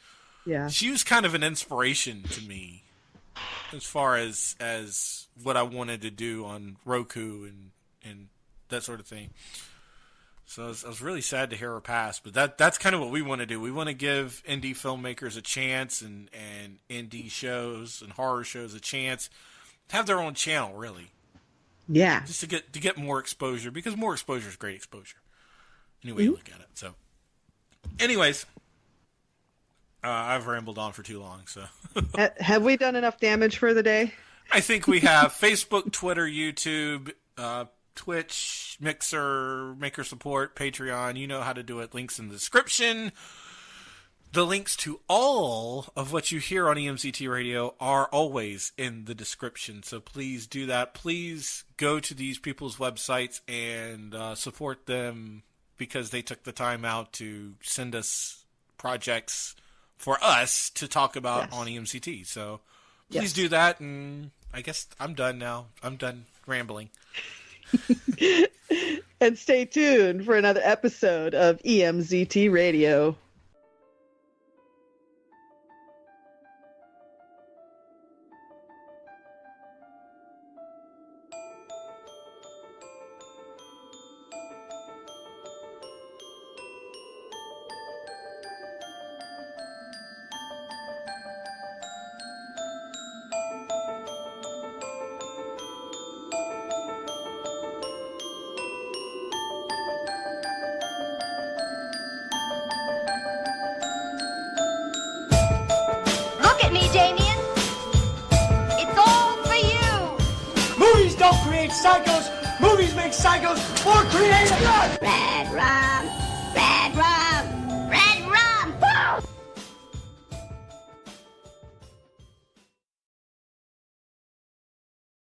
yeah, she was kind of an inspiration to me as far as what I wanted to do on Roku and that sort of thing. So I was really sad to hear her pass, but that's kind of what we want to do. We want to give indie filmmakers a chance and indie shows and horror shows a chance to have their own channel, really. Yeah. Just to get more exposure, because more exposure is great exposure. Anyway, you look at it. So, anyways, I've rambled on for too long. So, have we done enough damage for the day? I think we have. Facebook, Twitter, YouTube, Twitch, Mixer, Maker Support, Patreon. You know how to do it. Links in the description. The links to all of what you hear on EMZT Radio are always in the description. So please do that. Please go to these people's websites and support them, because they took the time out to send us projects for us to talk about on EMCT. So please do that. And I guess I'm done now. I'm done rambling. And stay tuned for another episode of EMZT Radio. Psychos! Movies make psychos more creative! Red rum, red